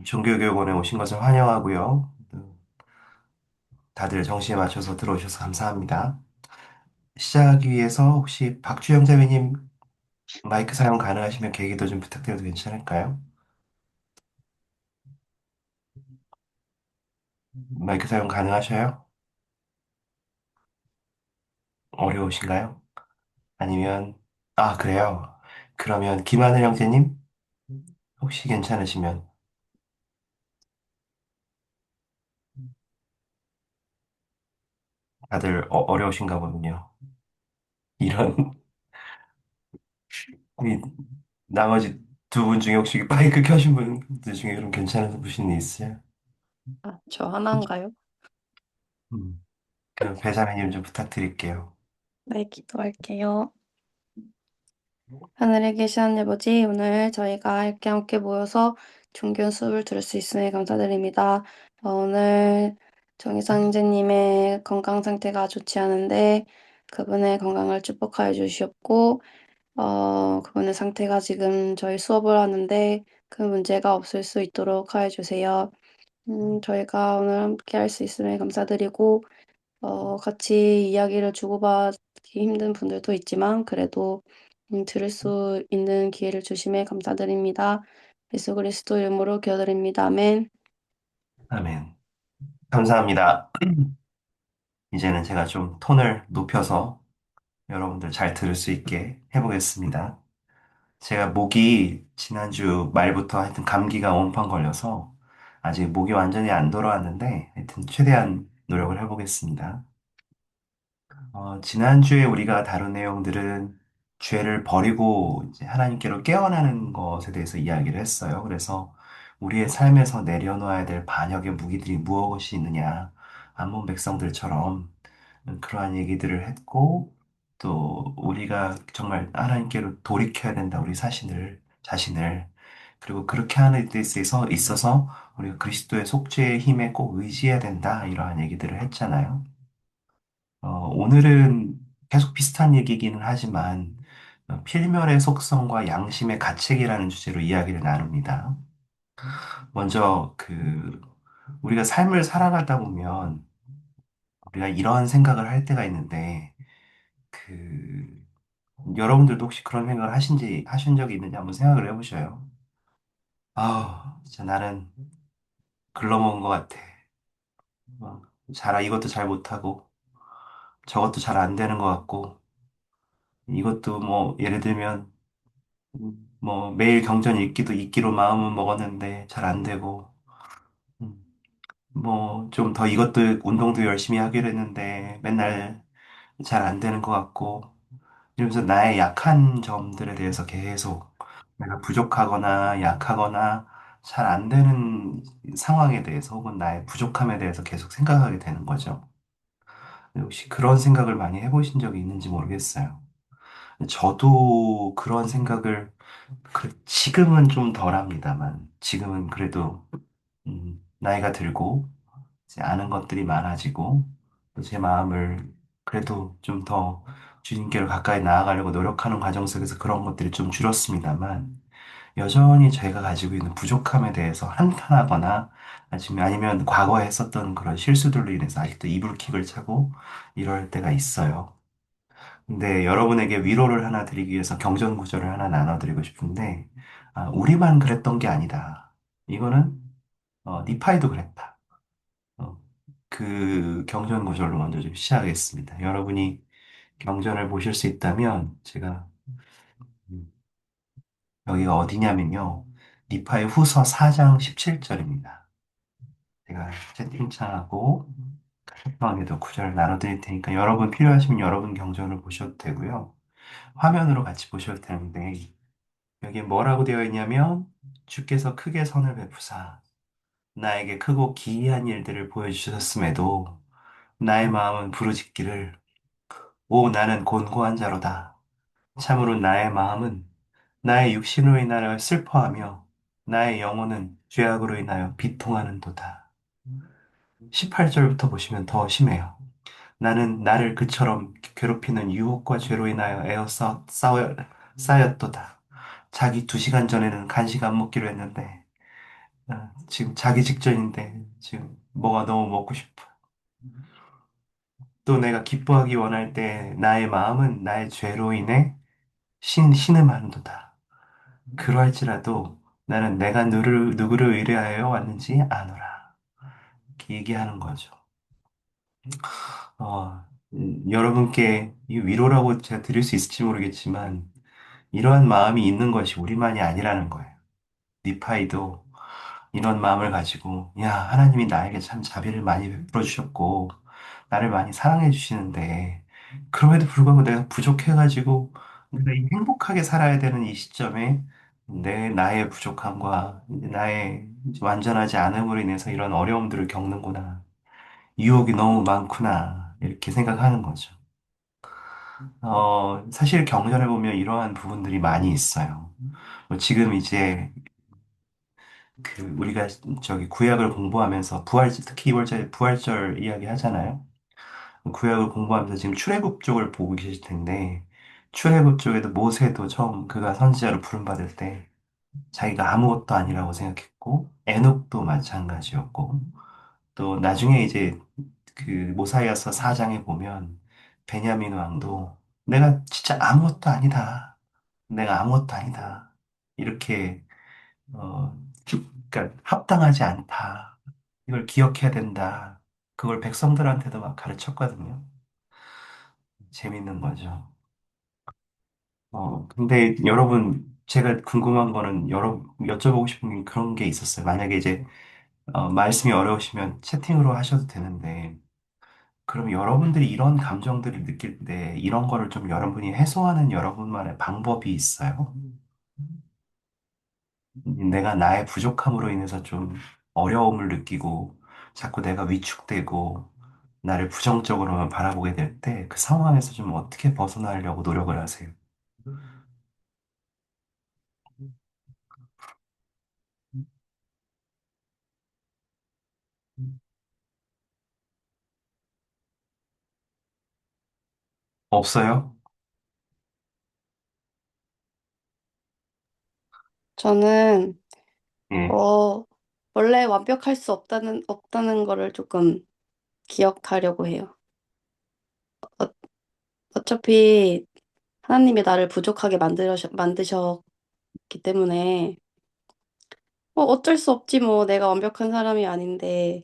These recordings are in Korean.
종교교육원에 오신 것을 환영하고요. 다들 정시에 맞춰서 들어오셔서 감사합니다. 시작하기 위해서 혹시 박주영 자매님 마이크 사용 가능하시면 계기도 좀 부탁드려도 괜찮을까요? 마이크 사용 가능하셔요? 어려우신가요? 아니면, 그래요. 그러면 김하늘 형제님 혹시 괜찮으시면 다들 어려우신가 보군요. 이런, 이 나머지 두 분 중에 혹시 마이크 켜신 분들 중에 그럼 괜찮은 분이 있어요? 아, 저 하나인가요? 음, 그럼 배자매님 좀 부탁드릴게요. 네, 기도할게요. 하늘에 계신 하늘 아버지, 오늘 저희가 이렇게 함께 모여서 종교 수업을 들을 수 있으니 감사드립니다. 오늘 정희상 형제님의 건강 상태가 좋지 않은데 그분의 건강을 축복하여 주시옵고, 그분의 상태가 지금 저희 수업을 하는데 큰 문제가 없을 수 있도록 하여 주세요. 저희가 오늘 함께 할 수 있음에 감사드리고, 같이 이야기를 주고받기 힘든 분들도 있지만 그래도 들을 수 있는 기회를 주심에 감사드립니다. 예수 그리스도 이름으로 기도드립니다. 아멘. 아멘. 감사합니다. 이제는 제가 좀 톤을 높여서 여러분들 잘 들을 수 있게 해보겠습니다. 제가 목이 지난주 말부터 하여튼 감기가 원판 걸려서 아직 목이 완전히 안 돌아왔는데 하여튼 최대한 노력을 해보겠습니다. 지난주에 우리가 다룬 내용들은 죄를 버리고 이제 하나님께로 깨어나는 것에 대해서 이야기를 했어요. 그래서 우리의 삶에서 내려놓아야 될 반역의 무기들이 무엇이 있느냐. 암몬 백성들처럼 그러한 얘기들을 했고, 또 우리가 정말 하나님께로 돌이켜야 된다. 우리 자신을. 그리고 그렇게 하는 데 있어서 우리가 그리스도의 속죄의 힘에 꼭 의지해야 된다. 이러한 얘기들을 했잖아요. 오늘은 계속 비슷한 얘기기는 하지만 필멸의 속성과 양심의 가책이라는 주제로 이야기를 나눕니다. 먼저 우리가 삶을 살아가다 보면 우리가 이런 생각을 할 때가 있는데 그 여러분들도 혹시 그런 생각을 하신 적이 있는지 한번 생각을 해보셔요. 진짜 나는 글러먹은 것 같아. 이것도 잘 못하고 저것도 잘 안 되는 것 같고 이것도 뭐 예를 들면 뭐 매일 경전 읽기로 마음은 먹었는데 잘 안 되고 뭐 좀 더 이것도 운동도 열심히 하기로 했는데 맨날 잘 안 되는 것 같고 이러면서 나의 약한 점들에 대해서 계속 내가 부족하거나 약하거나 잘 안 되는 상황에 대해서 혹은 나의 부족함에 대해서 계속 생각하게 되는 거죠. 혹시 그런 생각을 많이 해보신 적이 있는지 모르겠어요. 저도 그런 생각을 지금은 좀 덜합니다만 지금은 그래도 나이가 들고 이제 아는 것들이 많아지고 또 제 마음을 그래도 좀 더 주님께로 가까이 나아가려고 노력하는 과정 속에서 그런 것들이 좀 줄었습니다만 여전히 저희가 가지고 있는 부족함에 대해서 한탄하거나 아니면 과거에 했었던 그런 실수들로 인해서 아직도 이불킥을 차고 이럴 때가 있어요. 근데 여러분에게 위로를 하나 드리기 위해서 경전 구절을 하나 나눠드리고 싶은데 우리만 그랬던 게 아니다. 이거는 니파이도 그랬다. 어, 그 경전 구절로 먼저 좀 시작하겠습니다. 여러분이 경전을 보실 수 있다면 제가 음, 여기가 어디냐면요. 니파의 후서 4장 17절입니다. 제가 채팅창하고 카톡방에도 구절을 나눠드릴 테니까 여러분 필요하시면 여러분 경전을 보셔도 되고요. 화면으로 같이 보셔도 되는데 여기 뭐라고 되어 있냐면 주께서 크게 선을 베푸사 나에게 크고 기이한 일들을 보여주셨음에도 나의 마음은 부르짖기를 오 나는 곤고한 자로다. 참으로 나의 마음은 나의 육신으로 인하여 슬퍼하며 나의 영혼은 죄악으로 인하여 비통하는도다. 18절부터 보시면 더 심해요. 나는 나를 그처럼 괴롭히는 유혹과 죄로 인하여 쌓였도다. 자기 2시간 전에는 간식 안 먹기로 했는데 지금 자기 직전인데 지금 뭐가 너무 먹고 싶어. 또 내가 기뻐하기 원할 때 나의 마음은 나의 죄로 인해 신음하는도다. 그러할지라도 나는 내가 누구를 의뢰하여 왔는지 아노라. 이렇게 얘기하는 거죠. 여러분께 이 위로라고 제가 드릴 수 있을지 모르겠지만 이러한 마음이 있는 것이 우리만이 아니라는 거예요. 니파이도 이런 마음을 가지고 야, 하나님이 나에게 참 자비를 많이 베풀어 주셨고 나를 많이 사랑해 주시는데 그럼에도 불구하고 내가 부족해가지고 내가 이 행복하게 살아야 되는 이 시점에 나의 부족함과 나의 완전하지 않음으로 인해서 이런 어려움들을 겪는구나. 유혹이 너무 많구나. 이렇게 생각하는 거죠. 사실 경전해 보면 이러한 부분들이 많이 있어요. 뭐 지금 이제 우리가 저기 구약을 공부하면서 특히 이월절 부활절 이야기 하잖아요. 구약을 공부하면서 지금 출애굽 쪽을 보고 계실 텐데 출애굽 쪽에도 모세도 처음 그가 선지자로 부름받을 때 자기가 아무것도 아니라고 생각했고 에녹도 마찬가지였고 또 나중에 이제 그 모사이어서 4장에 보면 베냐민 왕도 내가 진짜 아무것도 아니다. 내가 아무것도 아니다. 이렇게 어, 그러니까 합당하지 않다. 이걸 기억해야 된다. 그걸 백성들한테도 막 가르쳤거든요. 재밌는 거죠. 근데 여러분, 제가 궁금한 거는 여쭤보고 싶은 게 그런 게 있었어요. 만약에 이제, 말씀이 어려우시면 채팅으로 하셔도 되는데, 그럼 여러분들이 이런 감정들을 느낄 때, 이런 거를 좀 여러분이 해소하는 여러분만의 방법이 있어요? 내가 나의 부족함으로 인해서 좀 어려움을 느끼고, 자꾸 내가 위축되고, 나를 부정적으로만 바라보게 될 때, 그 상황에서 좀 어떻게 벗어나려고 노력을 하세요? 없어요? 저는, 예. 어, 원래 완벽할 수 없다는 거를 조금 기억하려고 해요. 어, 어차피 하나님이 나를 부족하게 만드셨기 때문에, 어쩔 수 없지 뭐. 내가 완벽한 사람이 아닌데.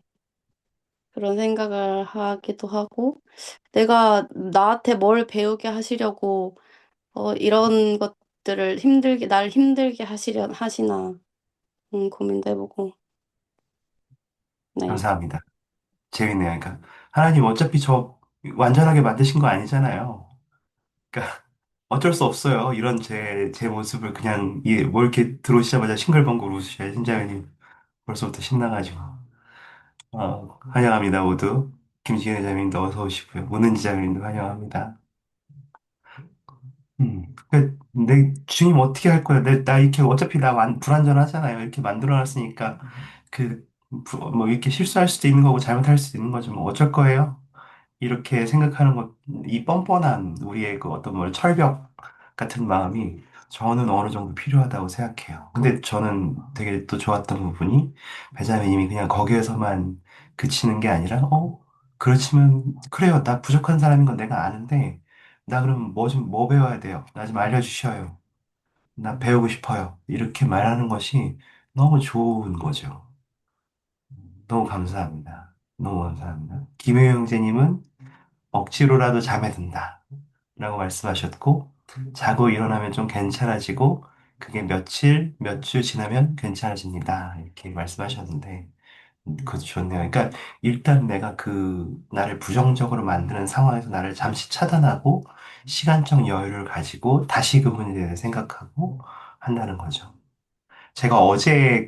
그런 생각을 하기도 하고, 내가 나한테 뭘 배우게 하시려고, 이런 것들을 나를 힘들게 하시나, 고민도 해보고, 네. 감사합니다. 재밌네요. 그러니까 하나님 어차피 저 완전하게 만드신 거 아니잖아요. 그러니까 어쩔 수 없어요. 이런 제 모습을 그냥 뭐 이렇게 들어오시자마자 싱글벙글 웃으셔요. 팀장님 벌써부터 신나가지고. 환영합니다 모두. 김지현 회장님도 어서 오시고요. 문은지 장님도 환영합니다. 내 주님 어떻게 할 거야? 나 이렇게 어차피 불완전하잖아요. 이렇게 만들어놨으니까 뭐 이렇게 실수할 수도 있는 거고 잘못할 수도 있는 거죠. 뭐 어쩔 거예요? 이렇게 생각하는 것, 이 뻔뻔한 우리의 그 어떤 뭐 철벽 같은 마음이 저는 어느 정도 필요하다고 생각해요. 근데 저는 되게 또 좋았던 부분이 배자매님이 그냥 거기에서만 그치는 게 아니라, 그렇지만, 그래요. 나 부족한 사람인 건 내가 아는데, 나 그럼 뭐 배워야 돼요? 나 좀 알려주셔요. 나 배우고 싶어요. 이렇게 말하는 것이 너무 좋은 거죠. 너무 감사합니다. 너무 감사합니다. 김혜 형제님은 억지로라도 잠에 든다. 라고 말씀하셨고, 자고 일어나면 좀 괜찮아지고, 그게 몇 주 지나면 괜찮아집니다. 이렇게 말씀하셨는데, 그것도 좋네요. 그러니까, 일단 내가 나를 부정적으로 만드는 상황에서 나를 잠시 차단하고, 시간적 여유를 가지고, 다시 그 문제에 대해 생각하고, 한다는 거죠. 제가 어제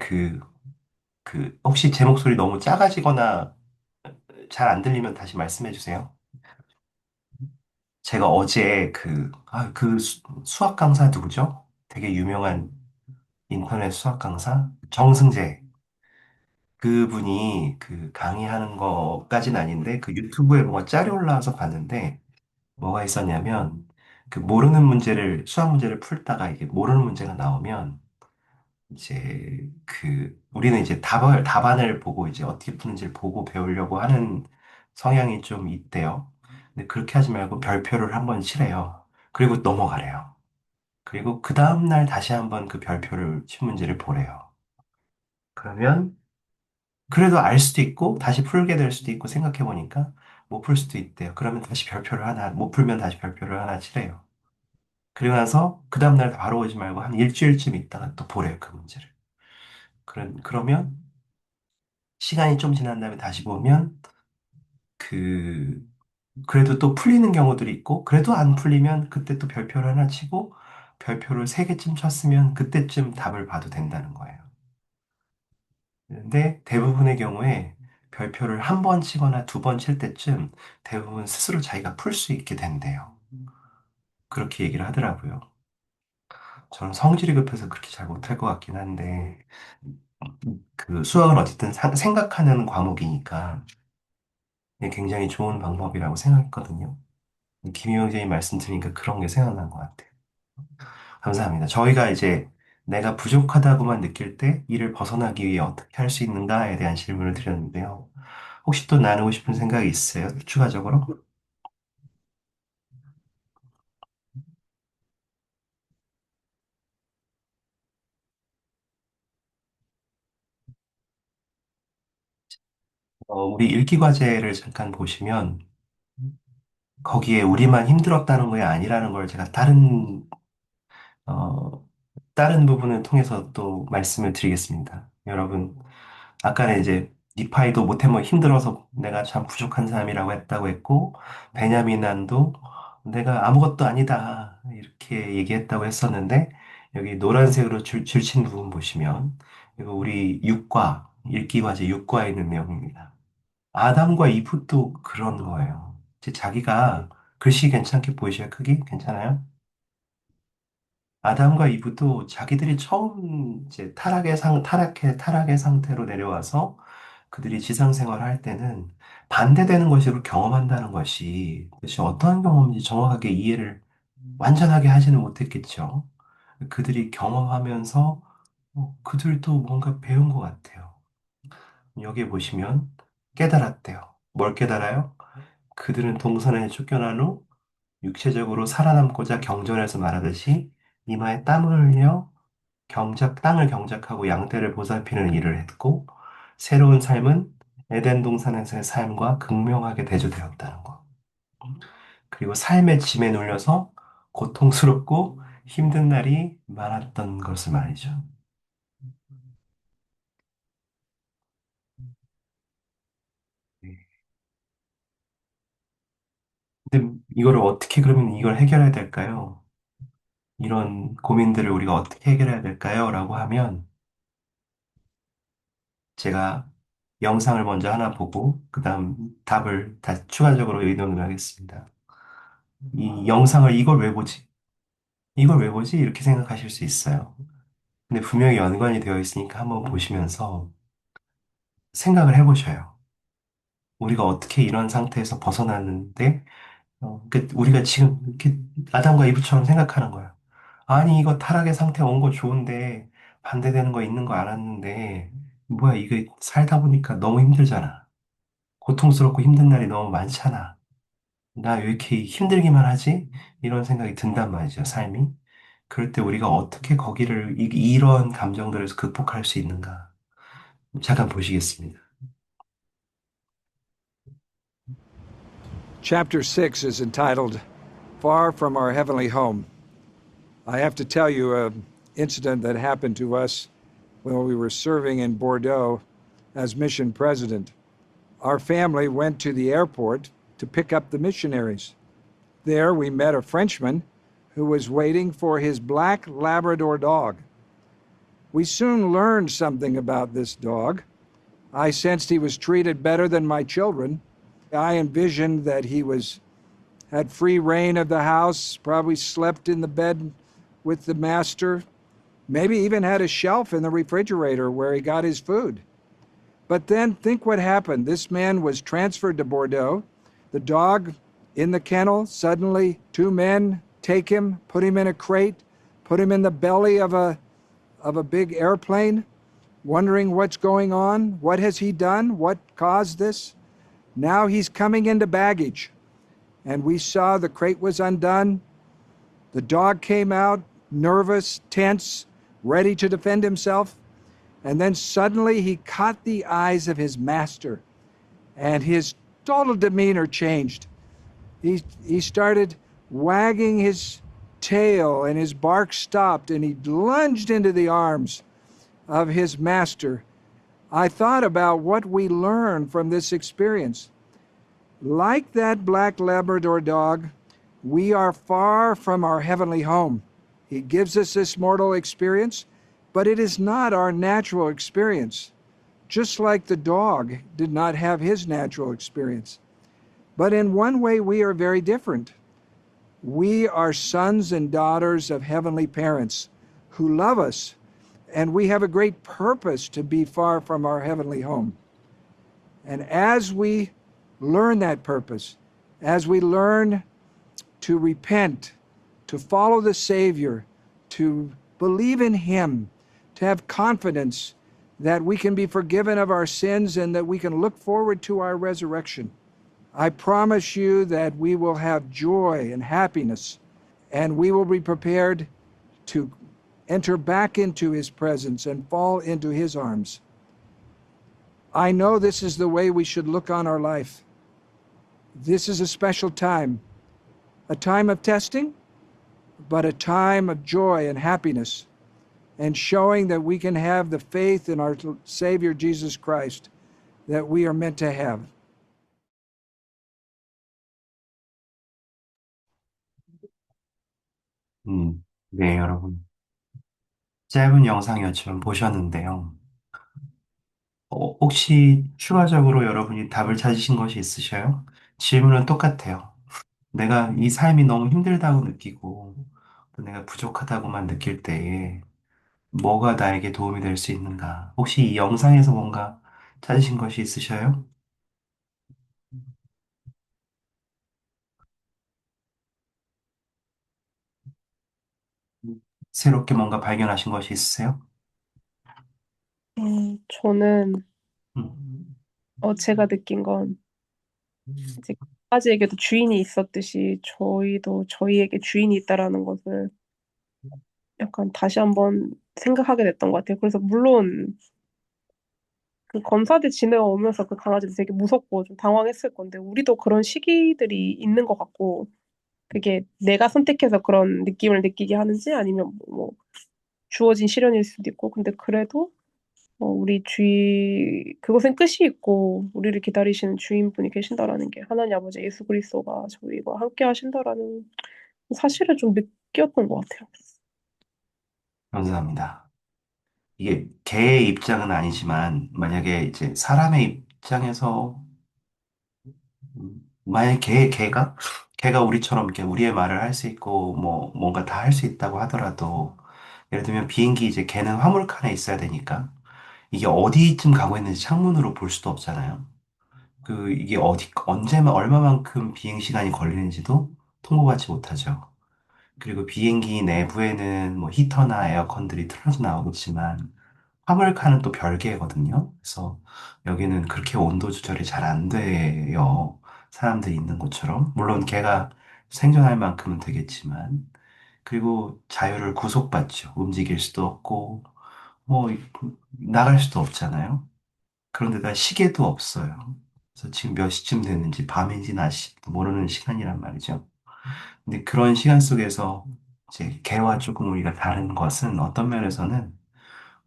혹시 제 목소리 너무 작아지거나 잘 안 들리면 다시 말씀해 주세요. 제가 어제 수학 강사 누구죠? 되게 유명한 인터넷 수학 강사? 정승재. 그분이 강의하는 것까지는 아닌데 그 유튜브에 뭐가 짤이 올라와서 봤는데 뭐가 있었냐면 수학 문제를 풀다가 이게 모르는 문제가 나오면 이제 우리는 이제 답안을 보고 이제 어떻게 푸는지를 보고 배우려고 하는 성향이 좀 있대요. 근데 그렇게 하지 말고 별표를 한번 칠해요. 그리고 넘어가래요. 그리고 그 다음날 다시 한번 그 별표를 친 문제를 보래요. 그러면 그래도 알 수도 있고 다시 풀게 될 수도 있고 생각해 보니까 못 풀 수도 있대요. 그러면 다시 별표를 하나, 못 풀면 다시 별표를 하나 칠해요. 그리고 나서 그 다음날 바로 오지 말고 한 일주일쯤 있다가 또 보래요, 그 문제를. 그러면 시간이 좀 지난 다음에 다시 보면 그, 그래도 또 풀리는 경우들이 있고, 그래도 안 풀리면 그때 또 별표를 하나 치고, 별표를 세 개쯤 쳤으면 그때쯤 답을 봐도 된다는 거예요. 근데 대부분의 경우에 별표를 한 번 치거나 두 번 칠 때쯤 대부분 스스로 자기가 풀 수 있게 된대요. 그렇게 얘기를 하더라고요. 저는 성질이 급해서 그렇게 잘 못할 것 같긴 한데, 수학은 어쨌든 생각하는 과목이니까 굉장히 좋은 방법이라고 생각했거든요. 김희영 선생님 말씀 드리니까 그런 게 생각난 것 같아요. 감사합니다. 저희가 이제 내가 부족하다고만 느낄 때 이를 벗어나기 위해 어떻게 할 수 있는가에 대한 질문을 드렸는데요. 혹시 또 나누고 싶은 생각이 있으세요? 추가적으로? 우리 읽기 과제를 잠깐 보시면 거기에 우리만 힘들었다는 게 아니라는 걸 제가 어, 다른 부분을 통해서 또 말씀을 드리겠습니다. 여러분, 아까는 이제 니파이도 모태모 힘들어서 내가 참 부족한 사람이라고 했다고 했고, 베냐민난도 내가 아무것도 아니다 이렇게 얘기했다고 했었는데, 여기 노란색으로 줄친 부분 보시면 이거 우리 육과 읽기 과제 육과에 있는 내용입니다. 아담과 이브도 그런 거예요. 이제 자기가 글씨 괜찮게 보이셔요? 크기 괜찮아요? 아담과 이브도 자기들이 처음 이제 타락의 상태로 내려와서 그들이 지상 생활을 할 때는 반대되는 것으로 경험한다는 것이 도대체 어떠한 경험인지 정확하게 이해를 완전하게 하지는 못했겠죠. 그들이 경험하면서 그들도 뭔가 배운 것 같아요. 여기 보시면 깨달았대요. 뭘 깨달아요? 그들은 동산에 쫓겨난 후 육체적으로 살아남고자 경전에서 말하듯이 이마에 땀을 흘려 땅을 경작하고 양떼를 보살피는 일을 했고, 새로운 삶은 에덴 동산에서의 삶과 극명하게 대조되었다는 것. 그리고 삶의 짐에 눌려서 고통스럽고 힘든 날이 많았던 것을 말이죠. 네. 근데 이거를 어떻게 그러면 이걸 해결해야 될까요? 이런 고민들을 우리가 어떻게 해결해야 될까요? 라고 하면 제가 영상을 먼저 하나 보고 그 다음 답을 다 추가적으로 의논을 하겠습니다. 이 영상을 이걸 왜 보지? 이걸 왜 보지? 이렇게 생각하실 수 있어요. 근데 분명히 연관이 되어 있으니까 한번 보시면서 생각을 해보셔요. 우리가 어떻게 이런 상태에서 벗어났는데, 우리가 지금 이렇게 아담과 이브처럼 생각하는 거야. 아니, 이거 타락의 상태 온 거 좋은데, 반대되는 거 있는 거 알았는데, 뭐야, 이거 살다 보니까 너무 힘들잖아. 고통스럽고 힘든 날이 너무 많잖아. 나 왜 이렇게 힘들기만 하지? 이런 생각이 든단 말이죠, 삶이. 그럴 때 우리가 어떻게 거기를, 이런 감정들에서 극복할 수 있는가? 잠깐 보시겠습니다. Chapter 6 is entitled Far from Our Heavenly Home. I have to tell you an incident that happened to us when we were serving in Bordeaux as mission president. Our family went to the airport to pick up the missionaries. There, we met a Frenchman who was waiting for his black Labrador dog. We soon learned something about this dog. I sensed he was treated better than my children. I envisioned that he had free reign of the house, probably slept in the bed with the master, maybe even had a shelf in the refrigerator where he got his food. But then think what happened. This man was transferred to Bordeaux. The dog in the kennel, suddenly two men take him, put him in a crate, put him in the belly of of a big airplane, wondering what's going on. What has he done? What caused this? Now he's coming into baggage. And we saw the crate was undone. The dog came out, nervous, tense, ready to defend himself. And then suddenly he caught the eyes of his master, and his total demeanor changed. He started wagging his tail, and his bark stopped, and he lunged into the arms of his master. I thought about what we learned from this experience. Like that black Labrador dog, we are far from our heavenly home. He gives us this mortal experience, but it is not our natural experience, just like the dog did not have his natural experience. But in one way, we are very different. We are sons and daughters of heavenly parents who love us, and we have a great purpose to be far from our heavenly home. And as we learn that purpose, as we learn to repent, to follow the Savior, to believe in Him, to have confidence that we can be forgiven of our sins and that we can look forward to our resurrection, I promise you that we will have joy and happiness, and we will be prepared to enter back into His presence and fall into His arms. I know this is the way we should look on our life. This is a special time, a time of testing, but a time of joy and happiness, and showing that we can have the faith in our Savior Jesus Christ that we are meant to have. 네, 여러분. 짧은 영상이었지만 보셨는데요. 혹시 추가적으로 여러분이 답을 찾으신 것이 있으셔요? 질문은 똑같아요. 내가 이 삶이 너무 힘들다고 느끼고, 또 내가 부족하다고만 느낄 때에 뭐가 나에게 도움이 될 수 있는가? 혹시 이 영상에서 뭔가 찾으신 것이 있으셔요? 새롭게 뭔가 발견하신 것이 있으세요? 저는 음, 제가 느낀 건 이제 강아지에게도 주인이 있었듯이 저희도 저희에게 주인이 있다라는 것을 약간 다시 한번 생각하게 됐던 것 같아요. 그래서 물론 그 검사들 지내오면서 그 강아지도 되게 무섭고 좀 당황했을 건데 우리도 그런 시기들이 있는 것 같고 그게 내가 선택해서 그런 느낌을 느끼게 하는지 아니면 뭐 주어진 시련일 수도 있고 근데 그래도 우리 주위 그것엔 끝이 있고 우리를 기다리시는 주인분이 계신다라는 게 하나님 아버지 예수 그리스도가 저희와 함께 하신다라는 사실을 좀 느꼈던 것 같아요. 감사합니다. 이게 개의 입장은 아니지만, 만약에 이제 사람의 입장에서, 만약에 개가 우리처럼 이렇게 우리의 말을 할 수 있고, 뭐, 뭔가 다 할 수 있다고 하더라도, 예를 들면 비행기 이제 개는 화물칸에 있어야 되니까, 이게 어디쯤 가고 있는지 창문으로 볼 수도 없잖아요. 이게 언제만, 얼마만큼 비행 시간이 걸리는지도 통보받지 못하죠. 그리고 비행기 내부에는 뭐 히터나 에어컨들이 틀어져 나오겠지만, 화물칸은 또 별개거든요. 그래서 여기는 그렇게 온도 조절이 잘 안 돼요. 사람들이 있는 곳처럼. 물론 걔가 생존할 만큼은 되겠지만. 그리고 자유를 구속받죠. 움직일 수도 없고, 뭐, 나갈 수도 없잖아요. 그런데다 시계도 없어요. 그래서 지금 몇 시쯤 됐는지 밤인지 낮인지도 모르는 시간이란 말이죠. 근데 그런 시간 속에서 이제 걔와 조금 우리가 다른 것은 어떤 면에서는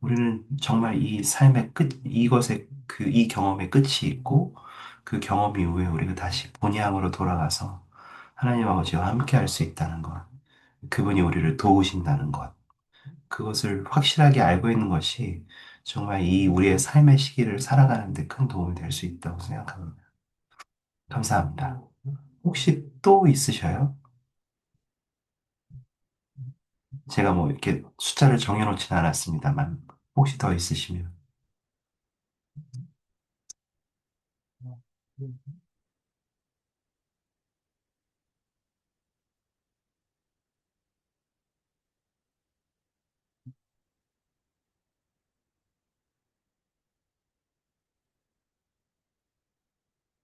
우리는 정말 이 삶의 끝, 이 경험의 끝이 있고, 그 경험 이후에 우리가 다시 본향으로 돌아가서 하나님 아버지와 함께 할 수 있다는 것, 그분이 우리를 도우신다는 것, 그것을 확실하게 알고 있는 것이 정말 이 우리의 삶의 시기를 살아가는 데 큰 도움이 될 수 있다고 생각합니다. 감사합니다. 혹시 또 있으셔요? 제가 뭐 이렇게 숫자를 정해놓지는 않았습니다만, 혹시 더 있으시면.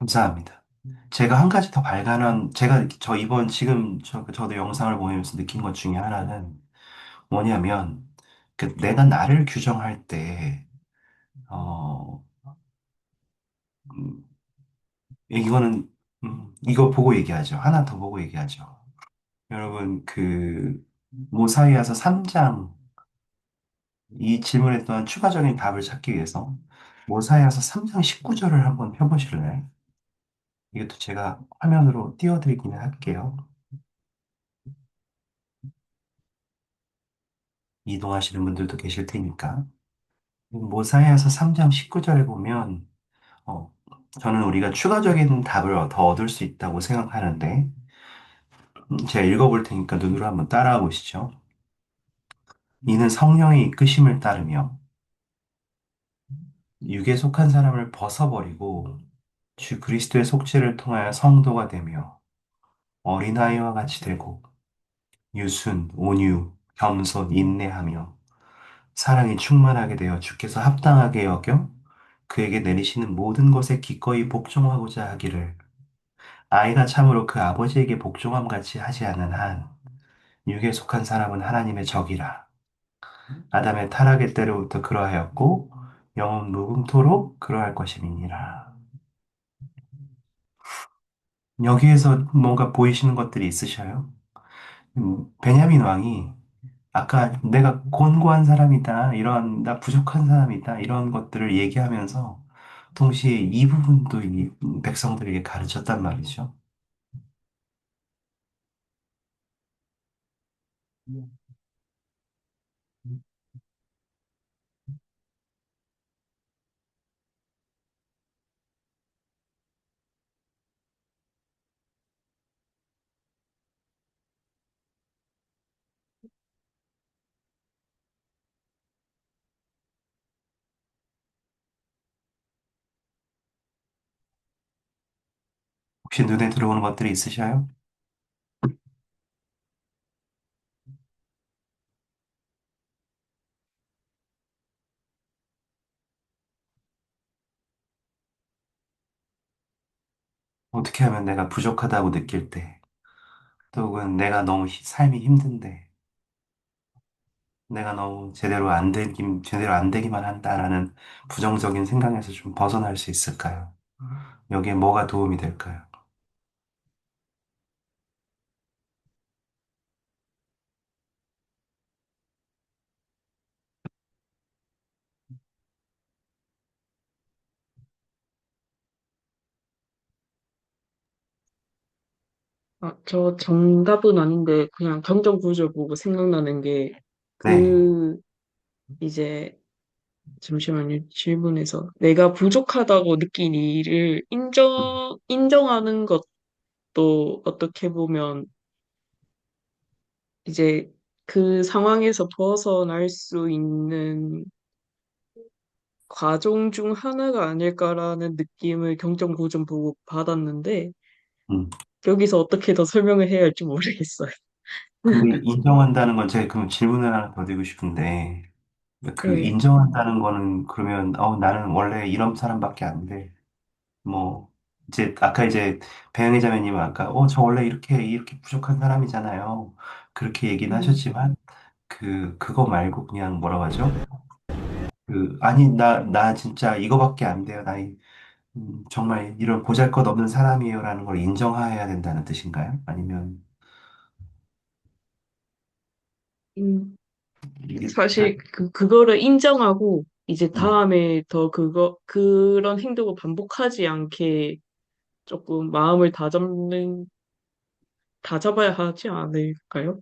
감사합니다. 제가 한 가지 더 발견한, 저 이번 지금 저도 영상을 보면서 느낀 것 중에 하나는 뭐냐면, 내가 나를 규정할 때, 어, 음, 이거는, 이거 보고 얘기하죠. 하나 더 보고 얘기하죠. 여러분, 모사이아서 3장, 이 질문에 또한 추가적인 답을 찾기 위해서, 모사이아서 3장 19절을 한번 펴보실래요? 이것도 제가 화면으로 띄워드리기는 할게요. 이동하시는 분들도 계실 테니까. 모사이아서 3장 19절에 보면, 어, 저는 우리가 추가적인 답을 더 얻을 수 있다고 생각하는데, 제가 읽어볼 테니까 눈으로 한번 따라와 보시죠. 이는 성령의 이끄심을 따르며, 육에 속한 사람을 벗어버리고, 주 그리스도의 속죄를 통하여 성도가 되며, 어린아이와 같이 되고, 유순, 온유, 겸손, 인내하며, 사랑이 충만하게 되어 주께서 합당하게 여겨 그에게 내리시는 모든 것에 기꺼이 복종하고자 하기를 아이가 참으로 그 아버지에게 복종함 같이 하지 않는 한 육에 속한 사람은 하나님의 적이라. 아담의 타락의 때로부터 그러하였고 영원 무궁토록 그러할 것임이니라. 여기에서 뭔가 보이시는 것들이 있으셔요? 베냐민 왕이 아까 내가 곤고한 사람이다, 나 부족한 사람이다, 이런 것들을 얘기하면서 동시에 이 부분도 이 백성들에게 가르쳤단 말이죠. 혹시 눈에 들어오는 것들이 있으셔요? 어떻게 하면 내가 부족하다고 느낄 때, 또 혹은 내가 너무 삶이 힘든데, 내가 너무 제대로 안 되기만 한다라는 부정적인 생각에서 좀 벗어날 수 있을까요? 여기에 뭐가 도움이 될까요? 저 정답은 아닌데 그냥 감정 구조 보고 생각나는 게 네. 그 이제 잠시만요. 질문에서 내가 부족하다고 느낀 일을 인정하는 것도 어떻게 보면 이제 그 상황에서 벗어날 수 있는 과정 중 하나가 아닐까라는 느낌을 경정고전 보고 받았는데 음. 여기서 어떻게 더 설명을 해야 할지 모르겠어요. 근데 인정한다는 건 제가 그럼 질문을 하나 더 드리고 싶은데, 네. 인정한다는 거는 그러면, 나는 원래 이런 사람밖에 안 돼. 뭐, 아까 배영희 자매님은 아까, 저 원래 이렇게 부족한 사람이잖아요. 그렇게 얘기는 음, 하셨지만, 그거 말고 그냥 뭐라고 하죠? 아니, 나 진짜 이거밖에 안 돼요. 정말 이런 보잘것없는 사람이에요라는 걸 인정해야 된다는 뜻인가요? 아니면, 음. 이게 잘, 사실 그거를 인정하고 이제 음, 다음에 더 그런 행동을 반복하지 않게 조금 마음을 다잡아야 하지 않을까요?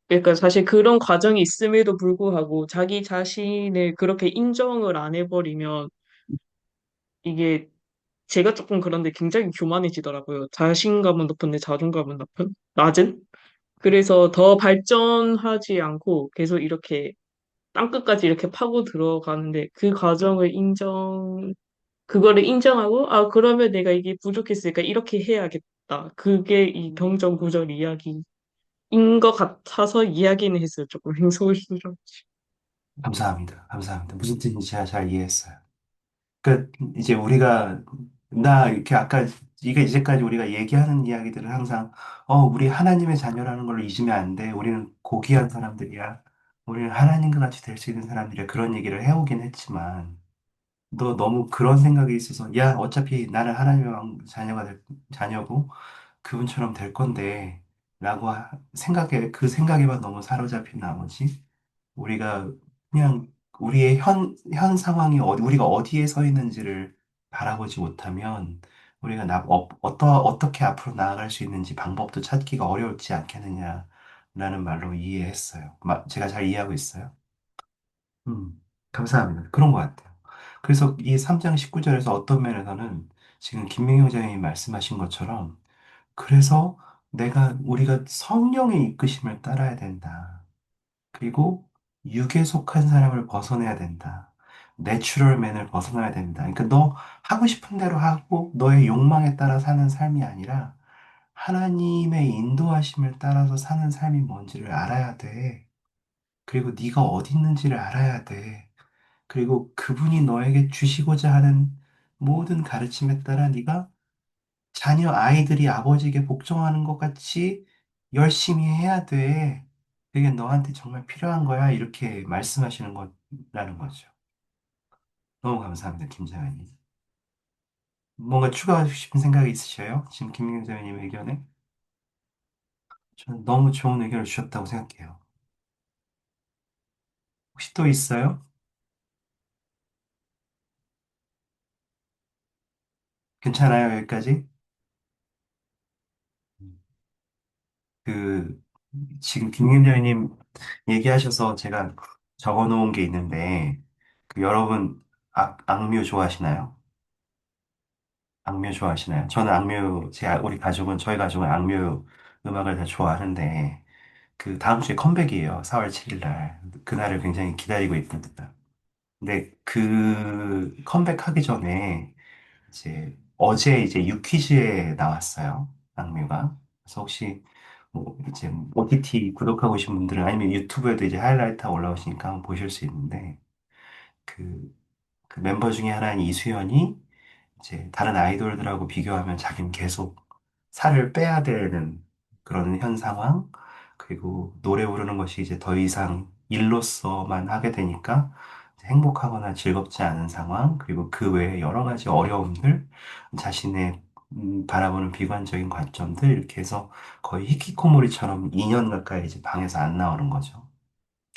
그러니까 사실 그런 과정이 있음에도 불구하고 자기 자신을 그렇게 인정을 안 해버리면 이게 제가 조금 그런데 굉장히 교만해지더라고요. 자신감은 높은데 자존감은 낮은? 그래서 더 발전하지 않고 계속 이렇게 땅끝까지 이렇게 파고 들어가는데 그거를 인정하고, 아, 그러면 내가 이게 부족했으니까 이렇게 해야겠다. 그게 이 경전 구절 이야기인 것 같아서 이야기는 했어요. 조금 행소했죠. 감사합니다. 감사합니다. 무슨 뜻인지 제가 잘 이해했어요. 이제 나 이렇게 아까 이게 이제까지 우리가 얘기하는 이야기들은 항상, 우리 하나님의 자녀라는 걸 잊으면 안 돼. 우리는 고귀한 사람들이야. 우리는 하나님과 같이 될 수 있는 사람들이야. 그런 얘기를 해오긴 했지만, 너 너무 그런 생각이 있어서, 야, 어차피 나는 하나님의 자녀고, 그분처럼 될 건데, 그 생각에만 너무 사로잡힌 나머지, 우리가 그냥 우리의 현 상황이 우리가 어디에 서 있는지를 바라보지 못하면 우리가 어떻게 앞으로 나아갈 수 있는지 방법도 찾기가 어려울지 않겠느냐라는 말로 이해했어요. 제가 잘 이해하고 있어요. 감사합니다. 그런 것 같아요. 그래서 이 3장 19절에서 어떤 면에서는 지금 김명희 원장님이 말씀하신 것처럼 그래서 우리가 성령의 이끄심을 따라야 된다. 그리고 육에 속한 사람을 벗어내야 된다. 내추럴맨을 벗어나야 된다. 그러니까 너 하고 싶은 대로 하고 너의 욕망에 따라 사는 삶이 아니라 하나님의 인도하심을 따라서 사는 삶이 뭔지를 알아야 돼. 그리고 네가 어디 있는지를 알아야 돼. 그리고 그분이 너에게 주시고자 하는 모든 가르침에 따라 네가 아이들이 아버지에게 복종하는 것 같이 열심히 해야 돼. 그게 너한테 정말 필요한 거야. 이렇게 말씀하시는 거라는 거죠. 너무 감사합니다, 김장현님. 뭔가 추가하고 싶은 생각이 있으셔요? 지금 김장현님 의견에? 저는 너무 좋은 의견을 주셨다고 생각해요. 혹시 또 있어요? 괜찮아요, 여기까지? 그, 지금 김김장님 얘기하셔서 제가 적어 놓은 게 있는데, 여러분, 악뮤 좋아하시나요? 악뮤 좋아하시나요? 저는 저희 가족은 악뮤 음악을 다 좋아하는데, 다음 주에 컴백이에요. 4월 7일 날. 그날을 굉장히 기다리고 있습니다. 근데 컴백하기 전에, 어제 이제 유퀴즈에 나왔어요. 악뮤가. 그래서 혹시, 이제 OTT 구독하고 계신 분들은 아니면 유튜브에도 이제 하이라이트 올라오시니까 한번 보실 수 있는데, 그, 그 멤버 중에 하나인 이수연이 이제 다른 아이돌들하고 비교하면 자기는 계속 살을 빼야 되는 그런 현 상황, 그리고 노래 부르는 것이 이제 더 이상 일로서만 하게 되니까 이제 행복하거나 즐겁지 않은 상황, 그리고 그 외에 여러 가지 어려움들, 자신의 바라보는 비관적인 관점들, 이렇게 해서 거의 히키코모리처럼 2년 가까이 이제 방에서 안 나오는 거죠.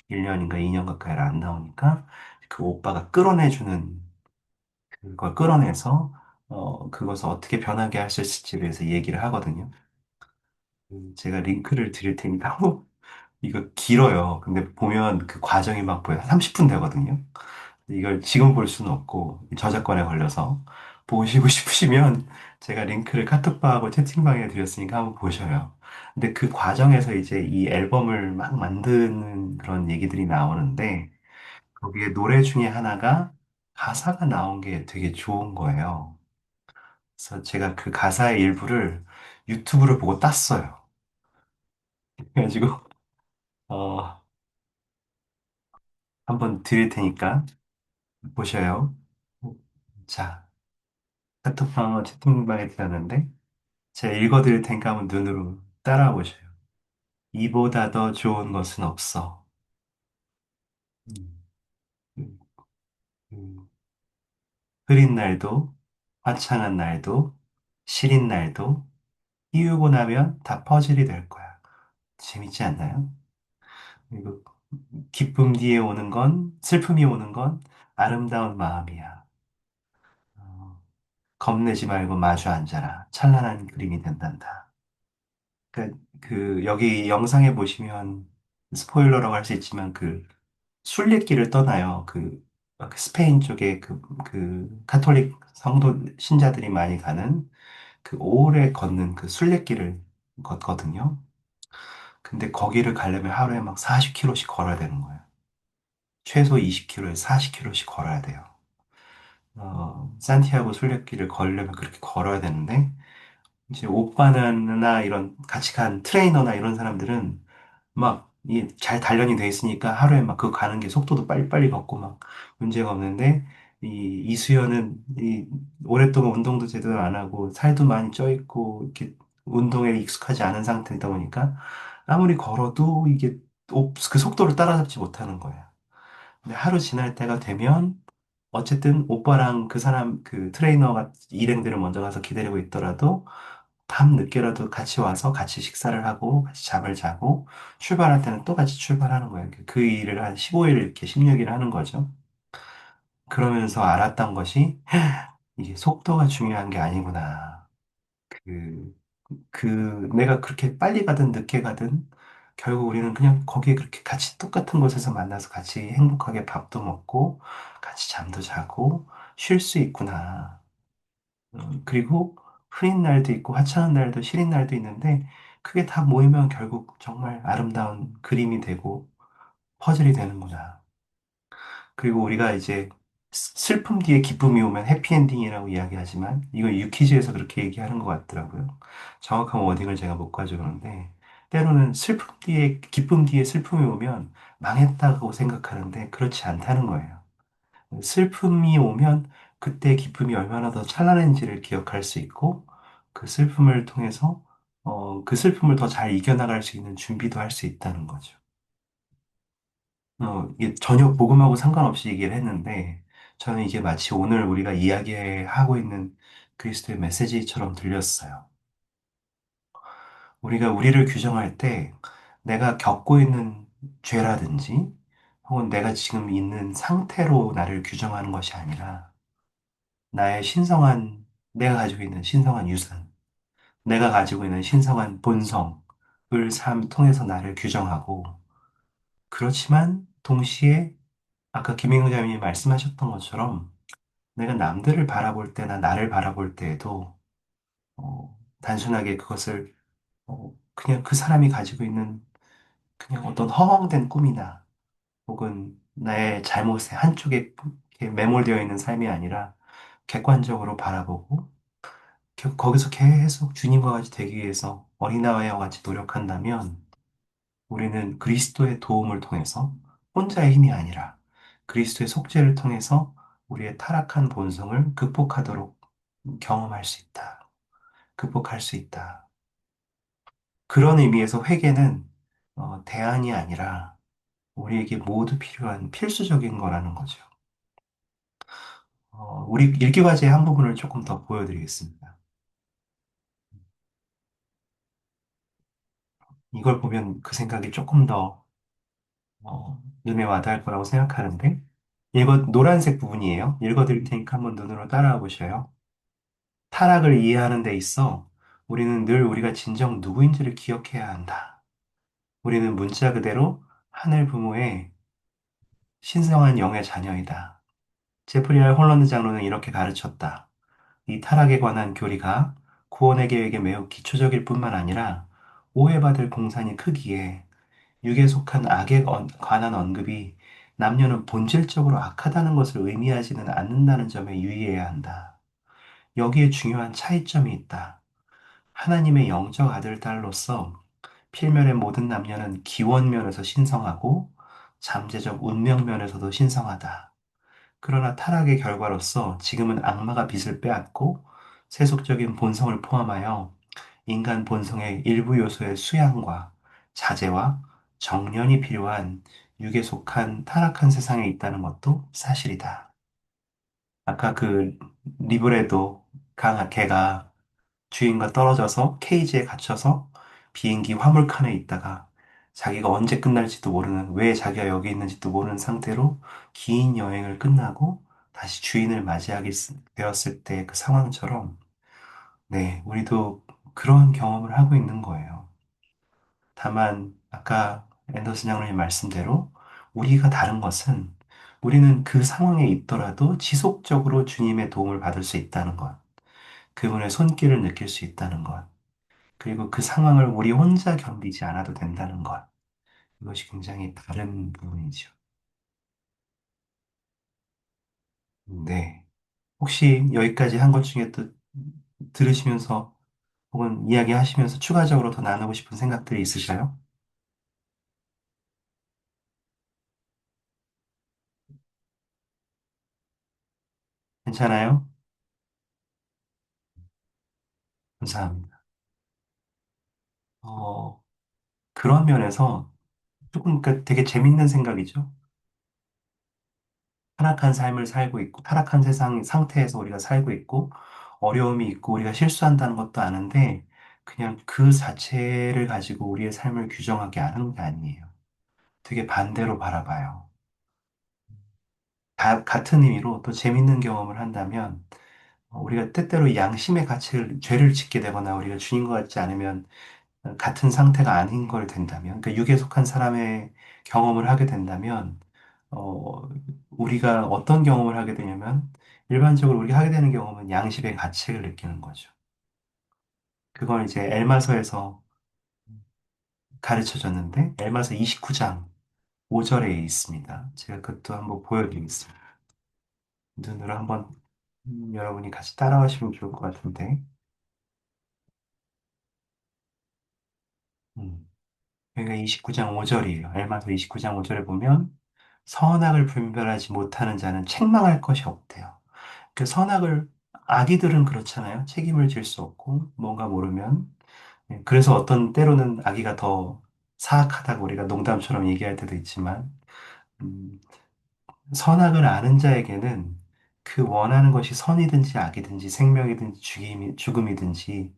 1년인가 2년 가까이 안 나오니까 그 오빠가 끌어내주는 그걸 끌어내서 그것을 어떻게 변하게 할 수 있을지에 대해서 얘기를 하거든요. 제가 링크를 드릴 테니까 이거 길어요. 근데 보면 그 과정이 막 보여 30분 되거든요. 이걸 지금 볼 수는 없고 저작권에 걸려서 보시고 싶으시면 제가 링크를 카톡방하고 채팅방에 드렸으니까 한번 보셔요. 근데 그 과정에서 이제 이 앨범을 막 만드는 그런 얘기들이 나오는데 거기에 노래 중에 하나가 가사가 나온 게 되게 좋은 거예요. 그래서 제가 그 가사의 일부를 유튜브를 보고 땄어요. 그래가지고, 어, 한번 드릴 테니까 보셔요. 자, 카톡방 채팅방에 드렸는데, 제가 읽어드릴 테니까 한번 눈으로 따라와 보셔요. 이보다 더 좋은 것은 없어. 음, 음, 음. 흐린 날도, 화창한 날도, 시린 날도, 띄우고 나면 다 퍼즐이 될 거야. 재밌지 않나요? 그리고 기쁨 뒤에 오는 건, 슬픔이 오는 건 아름다운 마음이야. 어, 겁내지 말고 마주 앉아라. 찬란한 그림이 된단다. 여기 영상에 보시면 스포일러라고 할 수 있지만 순례길을 떠나요. 그 스페인 쪽에 가톨릭 성도 신자들이 많이 가는 오래 걷는 그 순례길을 걷거든요. 근데 거기를 가려면 하루에 막 40km씩 걸어야 되는 거예요. 최소 20km에서 40km씩 걸어야 돼요. 산티아고 순례길을 걸으려면 그렇게 걸어야 되는데, 이제 오빠나 이런 같이 간 트레이너나 이런 사람들은 막 잘 단련이 돼 있으니까 하루에 막 그 가는 게 속도도 빨리빨리 걷고 막 문제가 없는데, 이수연은 오랫동안 운동도 제대로 안 하고 살도 많이 쪄 있고 이렇게 운동에 익숙하지 않은 상태이다 보니까 아무리 걸어도 이게 그 속도를 따라잡지 못하는 거야. 근데 하루 지날 때가 되면 어쨌든 오빠랑 그 사람 그 트레이너가 일행들을 먼저 가서 기다리고 있더라도 밤 늦게라도 같이 와서 같이 식사를 하고 같이 잠을 자고 출발할 때는 또 같이 출발하는 거예요. 그 일을 한 15일 이렇게 16일 하는 거죠. 그러면서 알았던 것이 이게 속도가 중요한 게 아니구나. 그, 그 내가 그렇게 빨리 가든 늦게 가든 결국 우리는 그냥 거기에 그렇게 같이 똑같은 곳에서 만나서 같이 행복하게 밥도 먹고 같이 잠도 자고 쉴 수 있구나. 그리고 흐린 날도 있고 화창한 날도 시린 날도 있는데 그게 다 모이면 결국 정말 아름다운 그림이 되고 퍼즐이 되는구나. 그리고 우리가 이제 슬픔 뒤에 기쁨이 오면 해피엔딩이라고 이야기하지만 이거 유퀴즈에서 그렇게 얘기하는 것 같더라고요. 정확한 워딩을 제가 못 가져오는데 때로는 슬픔 뒤에 기쁨 뒤에 슬픔이 오면 망했다고 생각하는데 그렇지 않다는 거예요. 슬픔이 오면 그때 기쁨이 얼마나 더 찬란한지를 기억할 수 있고 그 슬픔을 통해서 그 슬픔을 더 잘 이겨나갈 수 있는 준비도 할 수 있다는 거죠. 이게 전혀 복음하고 상관없이 얘기를 했는데, 저는 이게 마치 오늘 우리가 이야기하고 있는 그리스도의 메시지처럼 들렸어요. 우리가 우리를 규정할 때 내가 겪고 있는 죄라든지, 혹은 내가 지금 있는 상태로 나를 규정하는 것이 아니라, 나의 내가 가지고 있는 신성한 유산, 내가 가지고 있는 신성한 본성을 통해서 나를 규정하고, 그렇지만 동시에 아까 김인구 자매님이 말씀하셨던 것처럼 내가 남들을 바라볼 때나 나를 바라볼 때에도 단순하게 그것을 그냥 그 사람이 가지고 있는 그냥 어떤 허황된 꿈이나 혹은 나의 잘못의 한쪽에 이렇게 매몰되어 있는 삶이 아니라 객관적으로 바라보고 거기서 계속 주님과 같이 되기 위해서 어린아이와 같이 노력한다면 우리는 그리스도의 도움을 통해서 혼자의 힘이 아니라 그리스도의 속죄를 통해서 우리의 타락한 본성을 극복하도록 경험할 수 있다. 극복할 수 있다. 그런 의미에서 회개는 대안이 아니라 우리에게 모두 필요한 필수적인 거라는 거죠. 우리 일기과제의 한 부분을 조금 더 보여드리겠습니다. 이걸 보면 그 생각이 조금 더 눈에 와닿을 거라고 생각하는데, 노란색 부분이에요. 읽어드릴 테니까 한번 눈으로 따라와 보셔요. 타락을 이해하는 데 있어 우리는 늘 우리가 진정 누구인지를 기억해야 한다. 우리는 문자 그대로 하늘 부모의 신성한 영의 자녀이다. 제프리 R. 홀런드 장로는 이렇게 가르쳤다. 이 타락에 관한 교리가 구원의 계획에 매우 기초적일 뿐만 아니라 오해받을 공산이 크기에 육에 속한 악에 관한 언급이 남녀는 본질적으로 악하다는 것을 의미하지는 않는다는 점에 유의해야 한다. 여기에 중요한 차이점이 있다. 하나님의 영적 아들, 딸로서 필면의 모든 남녀는 기원 면에서 신성하고 잠재적 운명 면에서도 신성하다. 그러나 타락의 결과로서 지금은 악마가 빛을 빼앗고 세속적인 본성을 포함하여 인간 본성의 일부 요소의 수양과 자제와 정련이 필요한 육에 속한 타락한 세상에 있다는 것도 사실이다. 아까 그 리브레도 개가 주인과 떨어져서 케이지에 갇혀서 비행기 화물칸에 있다가 자기가 언제 끝날지도 모르는, 왜 자기가 여기 있는지도 모르는 상태로 긴 여행을 끝나고 다시 주인을 맞이하게 되었을 때 그 상황처럼, 네, 우리도 그런 경험을 하고 있는 거예요. 다만, 아까 앤더슨 장로님 말씀대로 우리가 다른 것은 우리는 그 상황에 있더라도 지속적으로 주님의 도움을 받을 수 있다는 것, 그분의 손길을 느낄 수 있다는 것, 그리고 그 상황을 우리 혼자 견디지 않아도 된다는 것. 이것이 굉장히 다른 부분이죠. 네. 혹시 여기까지 한 것 중에 또 들으시면서 혹은 이야기하시면서 추가적으로 더 나누고 싶은 생각들이 있으실까요? 괜찮아요? 감사합니다. 어, 그런 면에서 조금 그러니까 되게 재밌는 생각이죠. 타락한 삶을 살고 있고, 타락한 세상 상태에서 우리가 살고 있고, 어려움이 있고, 우리가 실수한다는 것도 아는데, 그냥 그 자체를 가지고 우리의 삶을 규정하게 하는 게 아니에요. 되게 반대로 바라봐요. 같은 의미로 또 재밌는 경험을 한다면, 우리가 때때로 양심의 가책을, 죄를 짓게 되거나 우리가 주인과 같지 않으면 같은 상태가 아닌 걸 된다면, 그러니까 육에 속한 사람의 경험을 하게 된다면, 우리가 어떤 경험을 하게 되냐면, 일반적으로 우리가 하게 되는 경험은 양심의 가책을 느끼는 거죠. 그걸 이제 엘마서에서 가르쳐 줬는데, 엘마서 29장 5절에 있습니다. 제가 그것도 한번 보여드리겠습니다. 눈으로 한번 여러분이 같이 따라하시면 좋을 것 같은데, 음. 여기가 29장 5절이에요. 엘마서 29장 5절에 보면, 선악을 분별하지 못하는 자는 책망할 것이 없대요. 그 선악을, 아기들은 그렇잖아요. 책임을 질 수 없고, 뭔가 모르면. 그래서 어떤 때로는 아기가 더 사악하다고 우리가 농담처럼 얘기할 때도 있지만, 음, 선악을 아는 자에게는 그 원하는 것이 선이든지 악이든지 생명이든지 죽음이든지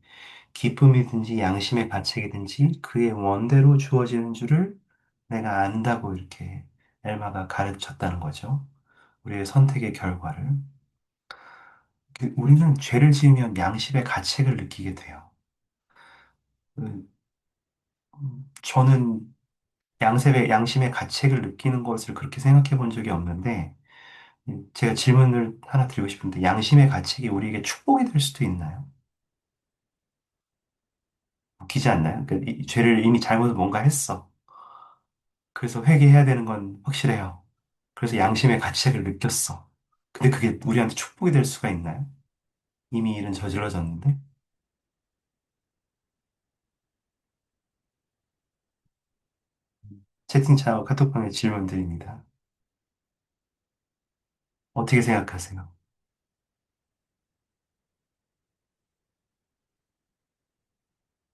기쁨이든지 양심의 가책이든지 그의 원대로 주어지는 줄을 내가 안다고 이렇게 엘마가 가르쳤다는 거죠. 우리의 선택의 결과를. 우리는 죄를 지으면 양심의 가책을 느끼게 돼요. 음, 저는 양심의 가책을 느끼는 것을 그렇게 생각해 본 적이 없는데, 제가 질문을 하나 드리고 싶은데, 양심의 가책이 우리에게 축복이 될 수도 있나요? 웃기지 않나요? 그러니까 이 죄를 이미 잘못 뭔가 했어. 그래서 회개해야 되는 건 확실해요. 그래서 양심의 가책을 느꼈어. 근데 그게 우리한테 축복이 될 수가 있나요? 이미 일은 저질러졌는데? 채팅창하고 카톡방에 질문 드립니다. 어떻게 생각하세요?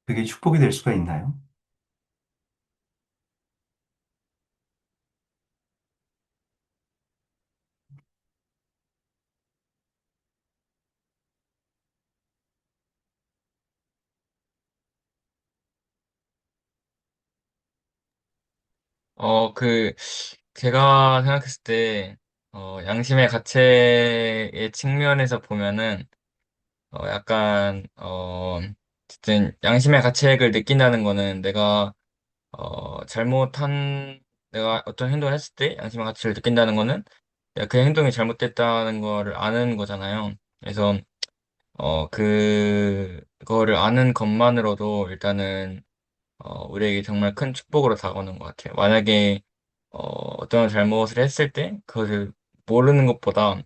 그게 축복이 될 수가 있나요? 그, 제가 생각했을 때, 양심의 가책의 측면에서 보면은, 약간, 어쨌든, 양심의 가책을 느낀다는 거는 내가 어떤 행동을 했을 때 양심의 가책을 느낀다는 거는 내가 그 행동이 잘못됐다는 거를 아는 거잖아요. 그래서, 그거를 아는 것만으로도 일단은 우리에게 정말 큰 축복으로 다가오는 것 같아요. 만약에 어떤 잘못을 했을 때 그것을 모르는 것보다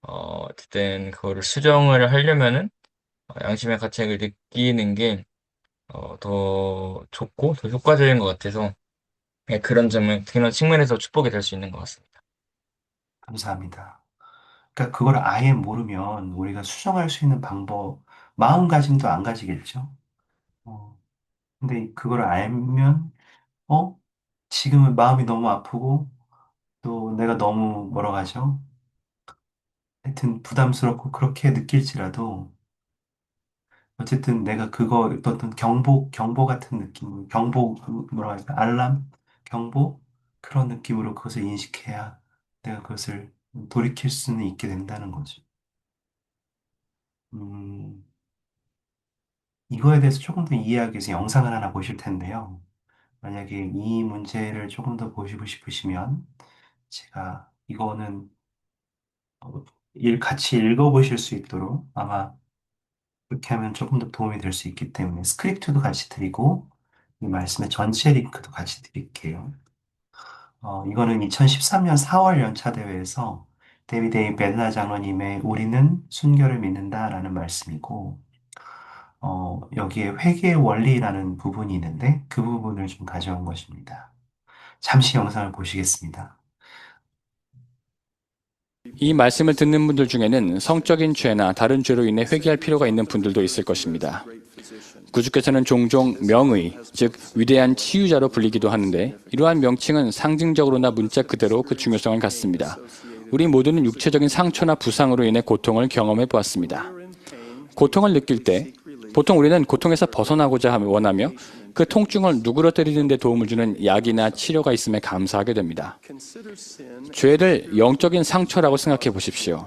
어쨌든 그거를 수정을 하려면은 양심의 가책을 느끼는 게 더 좋고 더 효과적인 것 같아서 네, 그런 측면에서 축복이 될 수 있는 것 같습니다. 감사합니다. 그러니까 그걸 아예 모르면 우리가 수정할 수 있는 방법, 마음가짐도 안 가지겠죠. 어, 근데 그걸 알면, 어? 지금은 마음이 너무 아프고, 또 내가 너무 뭐라 하죠? 하여튼 부담스럽고 그렇게 느낄지라도, 어쨌든 내가 그거 어떤 경보 같은 느낌, 뭐라 할까, 알람? 경보? 그런 느낌으로 그것을 인식해야 내가 그것을 돌이킬 수는 있게 된다는 거죠. 음, 이거에 대해서 조금 더 이해하기 위해서 영상을 하나 보실 텐데요. 만약에 이 문제를 조금 더 보시고 싶으시면, 제가 이거는 같이 읽어보실 수 있도록 아마 그렇게 하면 조금 더 도움이 될 수 있기 때문에 스크립트도 같이 드리고, 이 말씀의 전체 링크도 같이 드릴게요. 이거는 2013년 4월 연차 대회에서 데이비드 A. 벨라 장로님의 우리는 순결을 믿는다라는 말씀이고, 여기에 회개의 원리라는 부분이 있는데 그 부분을 좀 가져온 것입니다. 잠시 영상을 보시겠습니다. 이 말씀을 듣는 분들 중에는 성적인 죄나 다른 죄로 인해 회개할 필요가 있는 분들도 있을 것입니다. 구주께서는 종종 명의, 즉 위대한 치유자로 불리기도 하는데 이러한 명칭은 상징적으로나 문자 그대로 그 중요성을 갖습니다. 우리 모두는 육체적인 상처나 부상으로 인해 고통을 경험해 보았습니다. 고통을 느낄 때 보통 우리는 고통에서 벗어나고자 원하며 그 통증을 누그러뜨리는 데 도움을 주는 약이나 치료가 있음에 감사하게 됩니다. 죄를 영적인 상처라고 생각해 보십시오.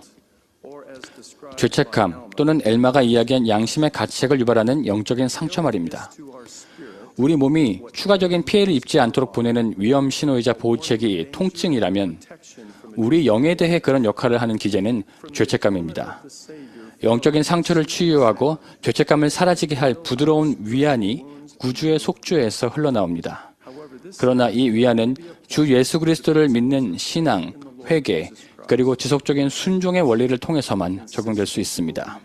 죄책감 또는 엘마가 이야기한 양심의 가책을 유발하는 영적인 상처 말입니다. 우리 몸이 추가적인 피해를 입지 않도록 보내는 위험 신호이자 보호책이 통증이라면 우리 영에 대해 그런 역할을 하는 기제는 죄책감입니다. 영적인 상처를 치유하고 죄책감을 사라지게 할 부드러운 위안이 구주의 속죄에서 흘러나옵니다. 그러나 이 위안은 주 예수 그리스도를 믿는 신앙, 회개, 그리고 지속적인 순종의 원리를 통해서만 적용될 수 있습니다.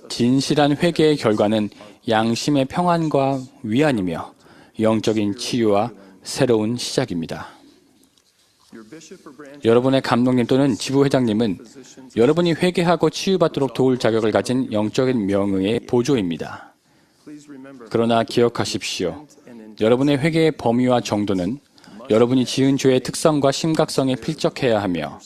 진실한 회개의 결과는 양심의 평안과 위안이며 영적인 치유와 새로운 시작입니다. 여러분의 감독님 또는 지부회장님은 여러분이 회개하고 치유받도록 도울 자격을 가진 영적인 명의의 보조입니다. 그러나 기억하십시오. 여러분의 회개의 범위와 정도는 여러분이 지은 죄의 특성과 심각성에 필적해야 하며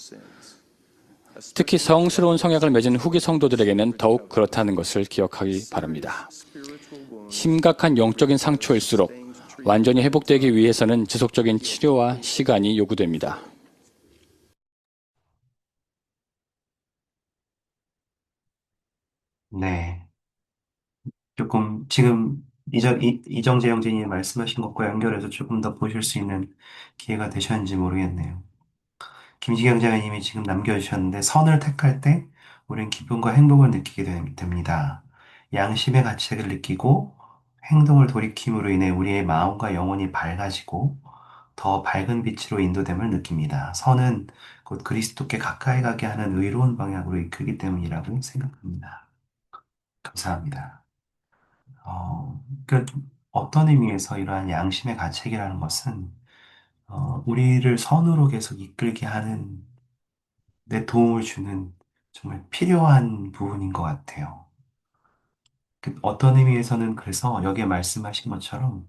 특히 성스러운 성약을 맺은 후기 성도들에게는 더욱 그렇다는 것을 기억하기 바랍니다. 심각한 영적인 상처일수록 완전히 회복되기 위해서는 지속적인 치료와 시간이 요구됩니다. 네. 조금 지금 이정재 형제님이 말씀하신 것과 연결해서 조금 더 보실 수 있는 기회가 되셨는지 모르겠네요. 김지경 장님이 지금 남겨주셨는데 선을 택할 때 우리는 기쁨과 행복을 느끼게 됩니다. 양심의 가책을 느끼고 행동을 돌이킴으로 인해 우리의 마음과 영혼이 밝아지고 더 밝은 빛으로 인도됨을 느낍니다. 선은 곧 그리스도께 가까이 가게 하는 의로운 방향으로 이끌기 때문이라고 생각합니다. 감사합니다. 그 어떤 의미에서 이러한 양심의 가책이라는 것은 우리를 선으로 계속 이끌게 하는 내 도움을 주는 정말 필요한 부분인 것 같아요. 어떤 의미에서는 그래서 여기에 말씀하신 것처럼,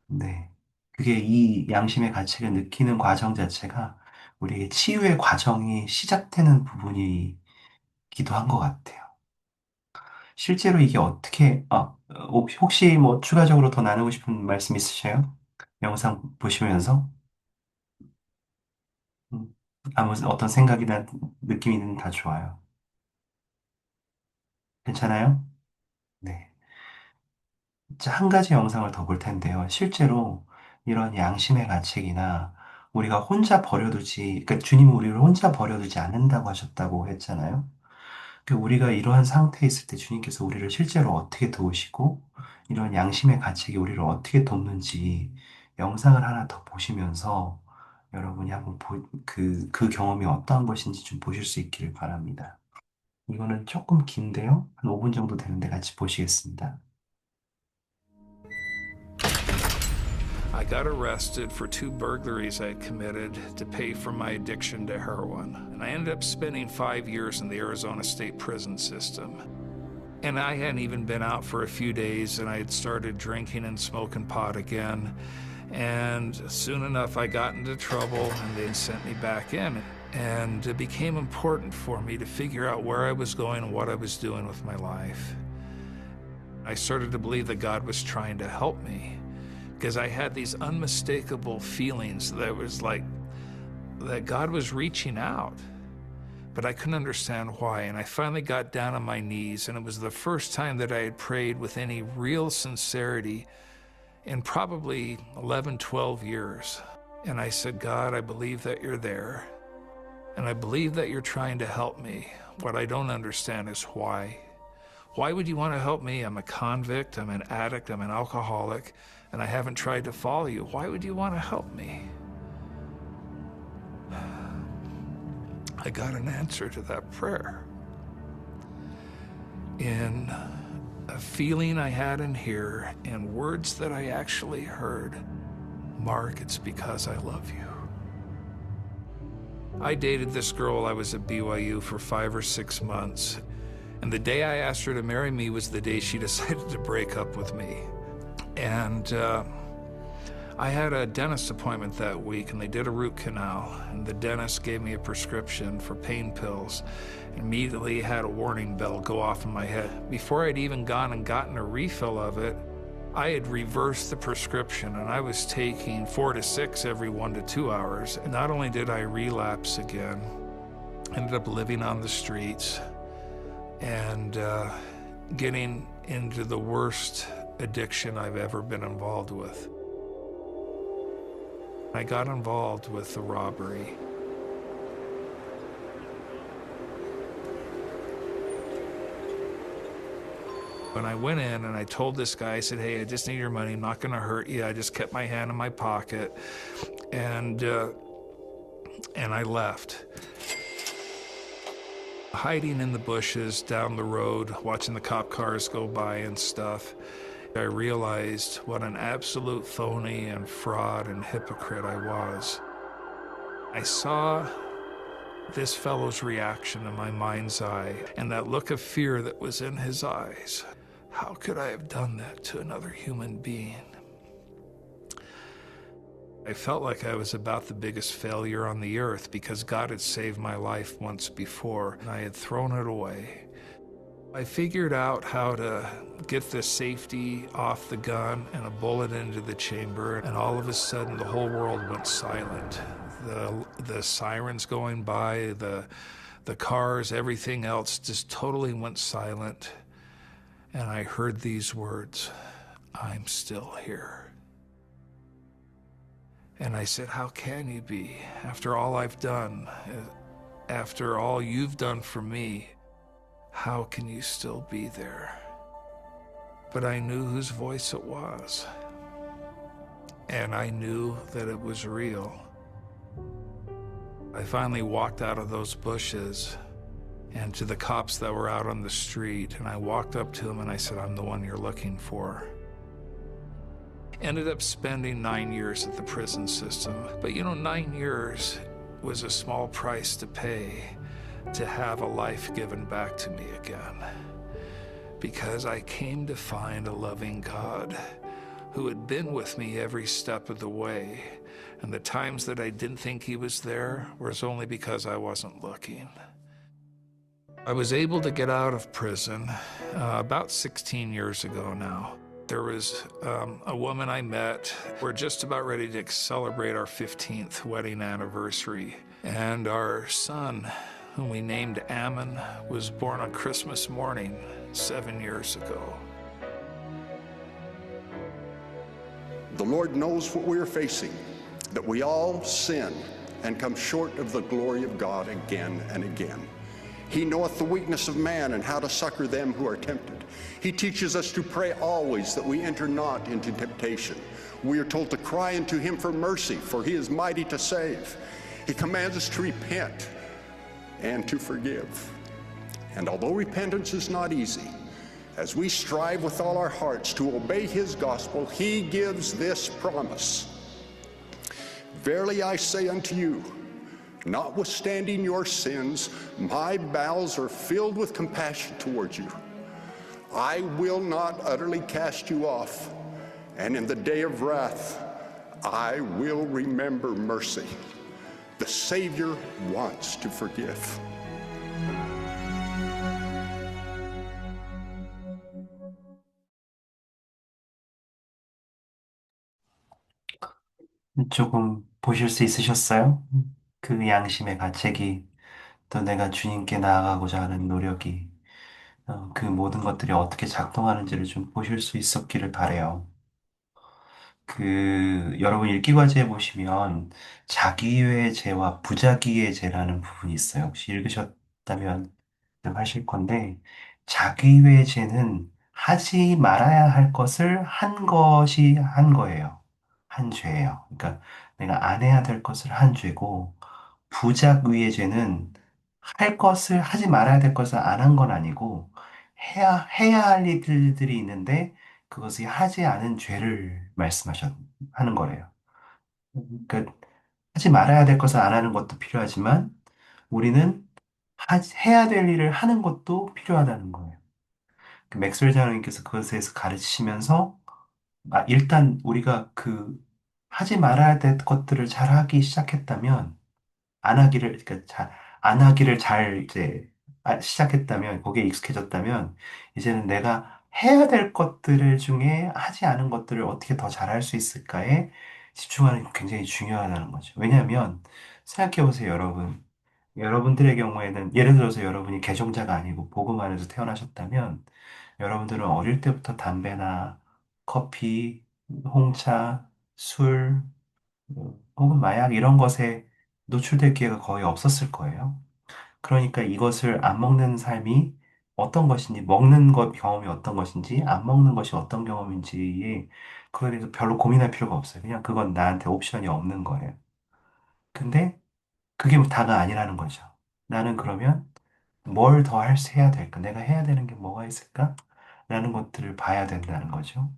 네. 그게 이 양심의 가책을 느끼는 과정 자체가 우리의 치유의 과정이 시작되는 부분이기도 한 것 같아요. 실제로 이게 어떻게, 혹시 뭐 추가적으로 더 나누고 싶은 말씀 있으세요? 영상 보시면서? 음, 어떤 생각이나 느낌이든 다 좋아요. 괜찮아요? 네. 자, 한 가지 영상을 더 볼 텐데요. 실제로 이런 양심의 가책이나 우리가 혼자 버려두지, 그러니까 주님은 우리를 혼자 버려두지 않는다고 하셨다고 했잖아요. 우리가 이러한 상태에 있을 때 주님께서 우리를 실제로 어떻게 도우시고 이런 양심의 가책이 우리를 어떻게 돕는지 영상을 하나 더 보시면서 여러분이 한번 그 경험이 어떠한 것인지 좀 보실 수 있기를 바랍니다. 이거는 조금 긴데요. 한 5분 정도 되는데 같이 보시겠습니다. I got arrested for 2 burglaries I had committed to pay for my addiction to heroin. And I ended up spending 5 years in the Arizona State Prison System. And I hadn't even been out for a few days, and I had started drinking and smoking pot again. And soon enough, I got into trouble, and they sent me back in. And it became important for me to figure out where I was going and what I was doing with my life. I started to believe that God was trying to help me, because I had these unmistakable feelings that was like that God was reaching out, but I couldn't understand why. And I finally got down on my knees, and it was the first time that I had prayed with any real sincerity in probably 11, 12 years. And I said, God, I believe that you're there, and I believe that you're trying to help me. What I don't understand is why. Why would you want to help me? I'm a convict, I'm an addict, I'm an alcoholic, and I haven't tried to follow you. Why would you want to help me? I got an answer to that prayer in a feeling I had in here and words that I actually heard. Mark, it's because I love you. I dated this girl while I was at BYU for 5 or 6 months. And the day I asked her to marry me was the day she decided to break up with me. And I had a dentist appointment that week, and they did a root canal. And the dentist gave me a prescription for pain pills. Immediately had a warning bell go off in my head. Before I'd even gone and gotten a refill of it, I had reversed the prescription, and I was taking 4 to 6 every 1 to 2 hours. And not only did I relapse again, ended up living on the streets and getting into the worst addiction I've ever been involved with. I got involved with the robbery. When I went in and I told this guy, I said, hey, I just need your money. I'm not going to hurt you. I just kept my hand in my pocket. And I left. Hiding in the bushes down the road, watching the cop cars go by and stuff, I realized what an absolute phony and fraud and hypocrite I was. I saw this fellow's reaction in my mind's eye and that look of fear that was in his eyes. How could I have done that to another human being? I felt like I was about the biggest failure on the earth because God had saved my life once before and I had thrown it away. I figured out how to get the safety off the gun and a bullet into the chamber, and all of a sudden the whole world went silent. The sirens going by, the cars, everything else just totally went silent. And I heard these words, I'm still here. And I said, how can you be? After all I've done, after all you've done for me, how can you still be there? But I knew whose voice it was. And I knew that it was real. I finally walked out of those bushes and to the cops that were out on the street, and I walked up to them and I said, I'm the one you're looking for. Ended up spending 9 years at the prison system. But 9 years was a small price to pay to have a life given back to me again. Because I came to find a loving God who had been with me every step of the way. And the times that I didn't think he was there was only because I wasn't looking. I was able to get out of prison about 16 years ago now. There was a woman I met. We're just about ready to celebrate our 15th wedding anniversary. And our son, whom we named Ammon, was born on Christmas morning 7 years ago. The Lord knows what we are facing, that we all sin and come short of the glory of God again and again. He knoweth the weakness of man and how to succor them who are tempted. He teaches us to pray always that we enter not into temptation. We are told to cry unto him for mercy, for he is mighty to save. He commands us to repent and to forgive. And although repentance is not easy, as we strive with all our hearts to obey his gospel, he gives this promise. Verily I say unto you, notwithstanding your sins, my bowels are filled with compassion towards you. I will not utterly cast you off, and in the day of wrath, I will remember mercy. The Savior wants to forgive. 조금 보실 수 있으셨어요? 그 양심의 가책이 또 내가 주님께 나아가고자 하는 노력이 그 모든 것들이 어떻게 작동하는지를 좀 보실 수 있었기를 바래요. 여러분 읽기 과제에 보시면 자기의 죄와 부자기의 죄라는 부분이 있어요. 혹시 읽으셨다면 좀 하실 건데, 자기의 죄는 하지 말아야 할 것을 한 것이 한 거예요. 한 죄예요. 그러니까 내가 안 해야 될 것을 한 죄고, 부작위의 죄는 할 것을 하지 말아야 될 것을 안 한 건 아니고, 해야 할 일들이 있는데 그것이 하지 않은 죄를 하는 거예요. 그러니까 하지 말아야 될 것을 안 하는 것도 필요하지만 우리는 해야 될 일을 하는 것도 필요하다는 거예요. 그 맥스웰 장로님께서 그것에서 가르치시면서 일단 우리가 하지 말아야 될 것들을 잘 하기 시작했다면 그러니까 안 하기를 잘 이제 시작했다면, 거기에 익숙해졌다면, 이제는 내가 해야 될 것들을 중에 하지 않은 것들을 어떻게 더 잘할 수 있을까에 집중하는 게 굉장히 중요하다는 거죠. 왜냐하면, 생각해 보세요, 여러분. 여러분들의 경우에는, 예를 들어서 여러분이 개종자가 아니고 복음 안에서 태어나셨다면, 여러분들은 어릴 때부터 담배나 커피, 홍차, 술, 혹은 마약 이런 것에 노출될 기회가 거의 없었을 거예요. 그러니까 이것을 안 먹는 삶이 어떤 것인지, 먹는 것 경험이 어떤 것인지, 안 먹는 것이 어떤 경험인지에 그거에 대해서 별로 고민할 필요가 없어요. 그냥 그건 나한테 옵션이 없는 거예요. 근데 그게 다가 아니라는 거죠. 나는 그러면 뭘 더 해야 될까? 내가 해야 되는 게 뭐가 있을까? 라는 것들을 봐야 된다는 거죠.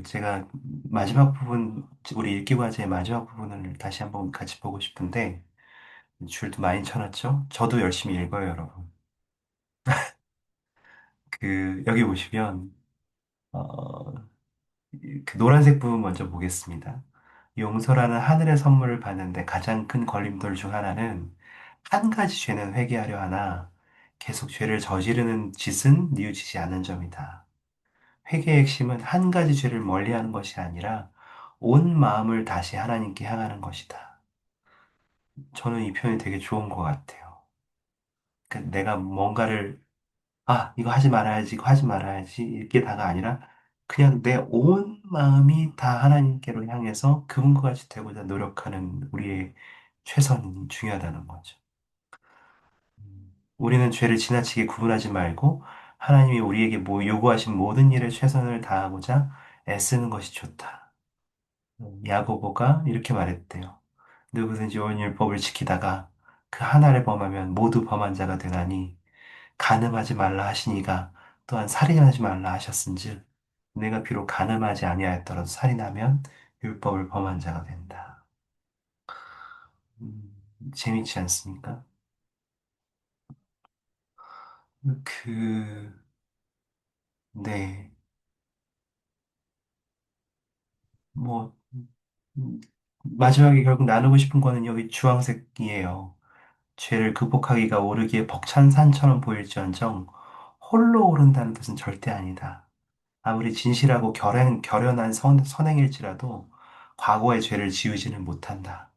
제가 마지막 부분, 우리 읽기과제의 마지막 부분을 다시 한번 같이 보고 싶은데, 줄도 많이 쳐놨죠? 저도 열심히 읽어요, 여러분. 여기 보시면, 어, 그 노란색 부분 먼저 보겠습니다. 용서라는 하늘의 선물을 받는데 가장 큰 걸림돌 중 하나는 한 가지 죄는 회개하려 하나 계속 죄를 저지르는 짓은 뉘우치지 않는 점이다. 회개의 핵심은 한 가지 죄를 멀리하는 것이 아니라 온 마음을 다시 하나님께 향하는 것이다. 저는 이 표현이 되게 좋은 것 같아요. 내가 뭔가를 이거 하지 말아야지, 이거 하지 말아야지, 이게 다가 아니라, 그냥 내 온 마음이 다 하나님께로 향해서 그분과 같이 되고자 노력하는 우리의 최선이 중요하다는 거죠. 우리는 죄를 지나치게 구분하지 말고, 하나님이 우리에게 요구하신 모든 일에 최선을 다하고자 애쓰는 것이 좋다. 야고보가 이렇게 말했대요. 누구든지 온 율법을 지키다가 그 하나를 범하면 모두 범한 자가 되나니, 간음하지 말라 하시니가 또한 살인하지 말라 하셨은즉 내가 비록 간음하지 아니하였더라도 살인하면 율법을 범한 자가 된다. 재밌지 않습니까? 그, 네, 뭐, 음, 마지막에 결국 나누고 싶은 거는 여기 주황색이에요. 죄를 극복하기가 오르기에 벅찬 산처럼 보일지언정 홀로 오른다는 뜻은 절대 아니다. 아무리 진실하고 결연한 선행일지라도 과거의 죄를 지우지는 못한다.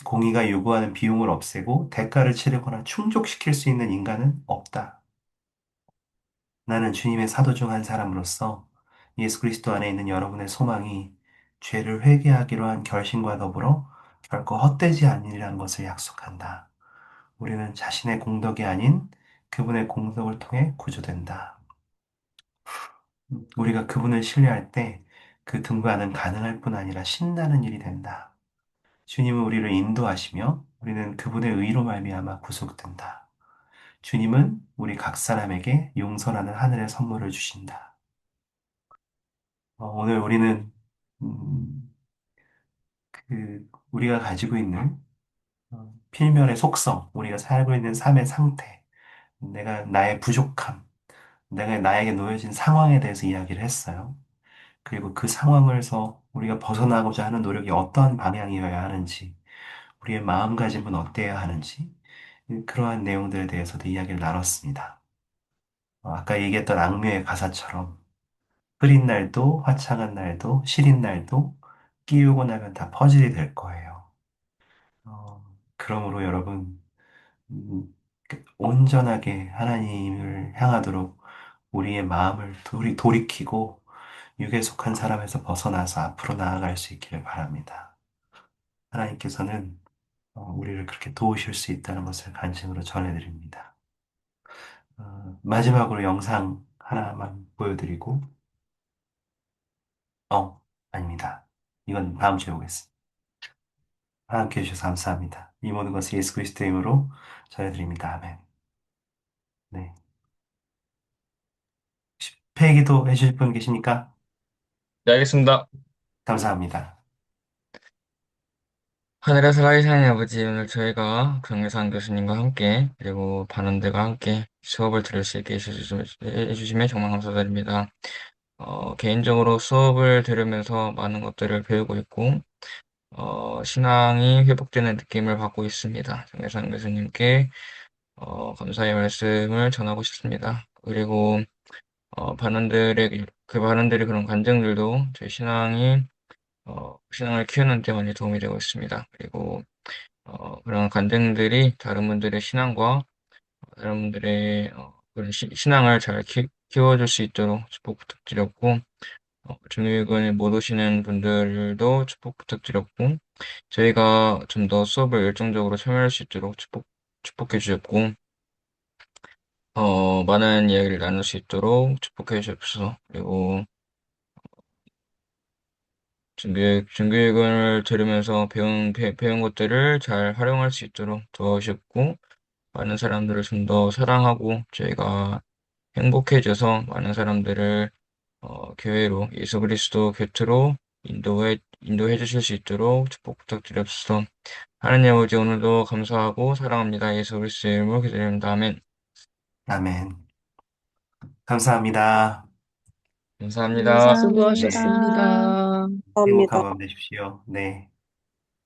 공의가 요구하는 비용을 없애고 대가를 치르거나 충족시킬 수 있는 인간은 없다. 나는 주님의 사도 중 한 사람으로서 예수 그리스도 안에 있는 여러분의 소망이 죄를 회개하기로 한 결심과 더불어 결코 헛되지 않으리라는 것을 약속한다. 우리는 자신의 공덕이 아닌 그분의 공덕을 통해 구조된다. 우리가 그분을 신뢰할 때 그 등반은 가능할 뿐 아니라 신나는 일이 된다. 주님은 우리를 인도하시며 우리는 그분의 의로 말미암아 구속된다. 주님은 우리 각 사람에게 용서라는 하늘의 선물을 주신다. 오늘 우리는 음, 우리가 가지고 있는 필면의 속성, 우리가 살고 있는 삶의 상태, 나의 부족함, 내가 나에게 놓여진 상황에 대해서 이야기를 했어요. 그리고 그 상황에서 우리가 벗어나고자 하는 노력이 어떠한 방향이어야 하는지, 우리의 마음가짐은 어때야 하는지, 그러한 내용들에 대해서도 이야기를 나눴습니다. 아까 얘기했던 악뮤의 가사처럼, 흐린 날도, 화창한 날도, 시린 날도 끼우고 나면 다 퍼즐이 될 거예요. 그러므로 여러분, 온전하게 하나님을 향하도록 우리의 마음을 돌이키고 육에 속한 사람에서 벗어나서 앞으로 나아갈 수 있기를 바랍니다. 하나님께서는 우리를 그렇게 도우실 수 있다는 것을 간증으로 전해드립니다. 마지막으로 영상 하나만 보여드리고, 아닙니다. 이건 다음 주에 보겠습니다. 함께 해주셔서 감사합니다. 이 모든 것을 예수 그리스도의 이름으로 전해드립니다. 아멘. 네. 폐기도 해주실 분 계십니까? 네, 알겠습니다. 감사합니다. 하늘에 살아계신 아버지, 오늘 저희가 정혜상 교수님과 함께, 그리고 반원들과 함께 수업을 들을 수 있게 해주심에 정말 감사드립니다. 개인적으로 수업을 들으면서 많은 것들을 배우고 있고, 신앙이 회복되는 느낌을 받고 있습니다. 정혜상 교수님께, 감사의 말씀을 전하고 싶습니다. 그리고, 그 반원들의 그런 간증들도 저희 신앙을 키우는 데 많이 도움이 되고 있습니다. 그리고, 그런 간증들이 다른 분들의 신앙과 다른 분들의 그런 신앙을 잘 키워줄 수 있도록 축복 부탁드렸고, 중일군을 못 오시는 분들도 축복 부탁드렸고, 저희가 좀 더 수업을 열정적으로 참여할 수 있도록 축복해 주셨고, 많은 이야기를 나눌 수 있도록 축복해 주셨어. 그리고 중교육을 들으면서 배운 것들을 잘 활용할 수 있도록 도와주셨고, 많은 사람들을 좀 더 사랑하고, 저희가 행복해져서 많은 사람들을 교회로 예수 그리스도 곁으로 인도해 주실 수 있도록 축복 부탁드렸어. 하나님 아버지 오늘도 감사하고 사랑합니다. 예수 그리스도의 이름으로 기도드립니다. 아멘. 아멘. 감사합니다. 감사합니다. 감사합니다. 수고하셨습니다. 행복한 밤 되십시오. 네.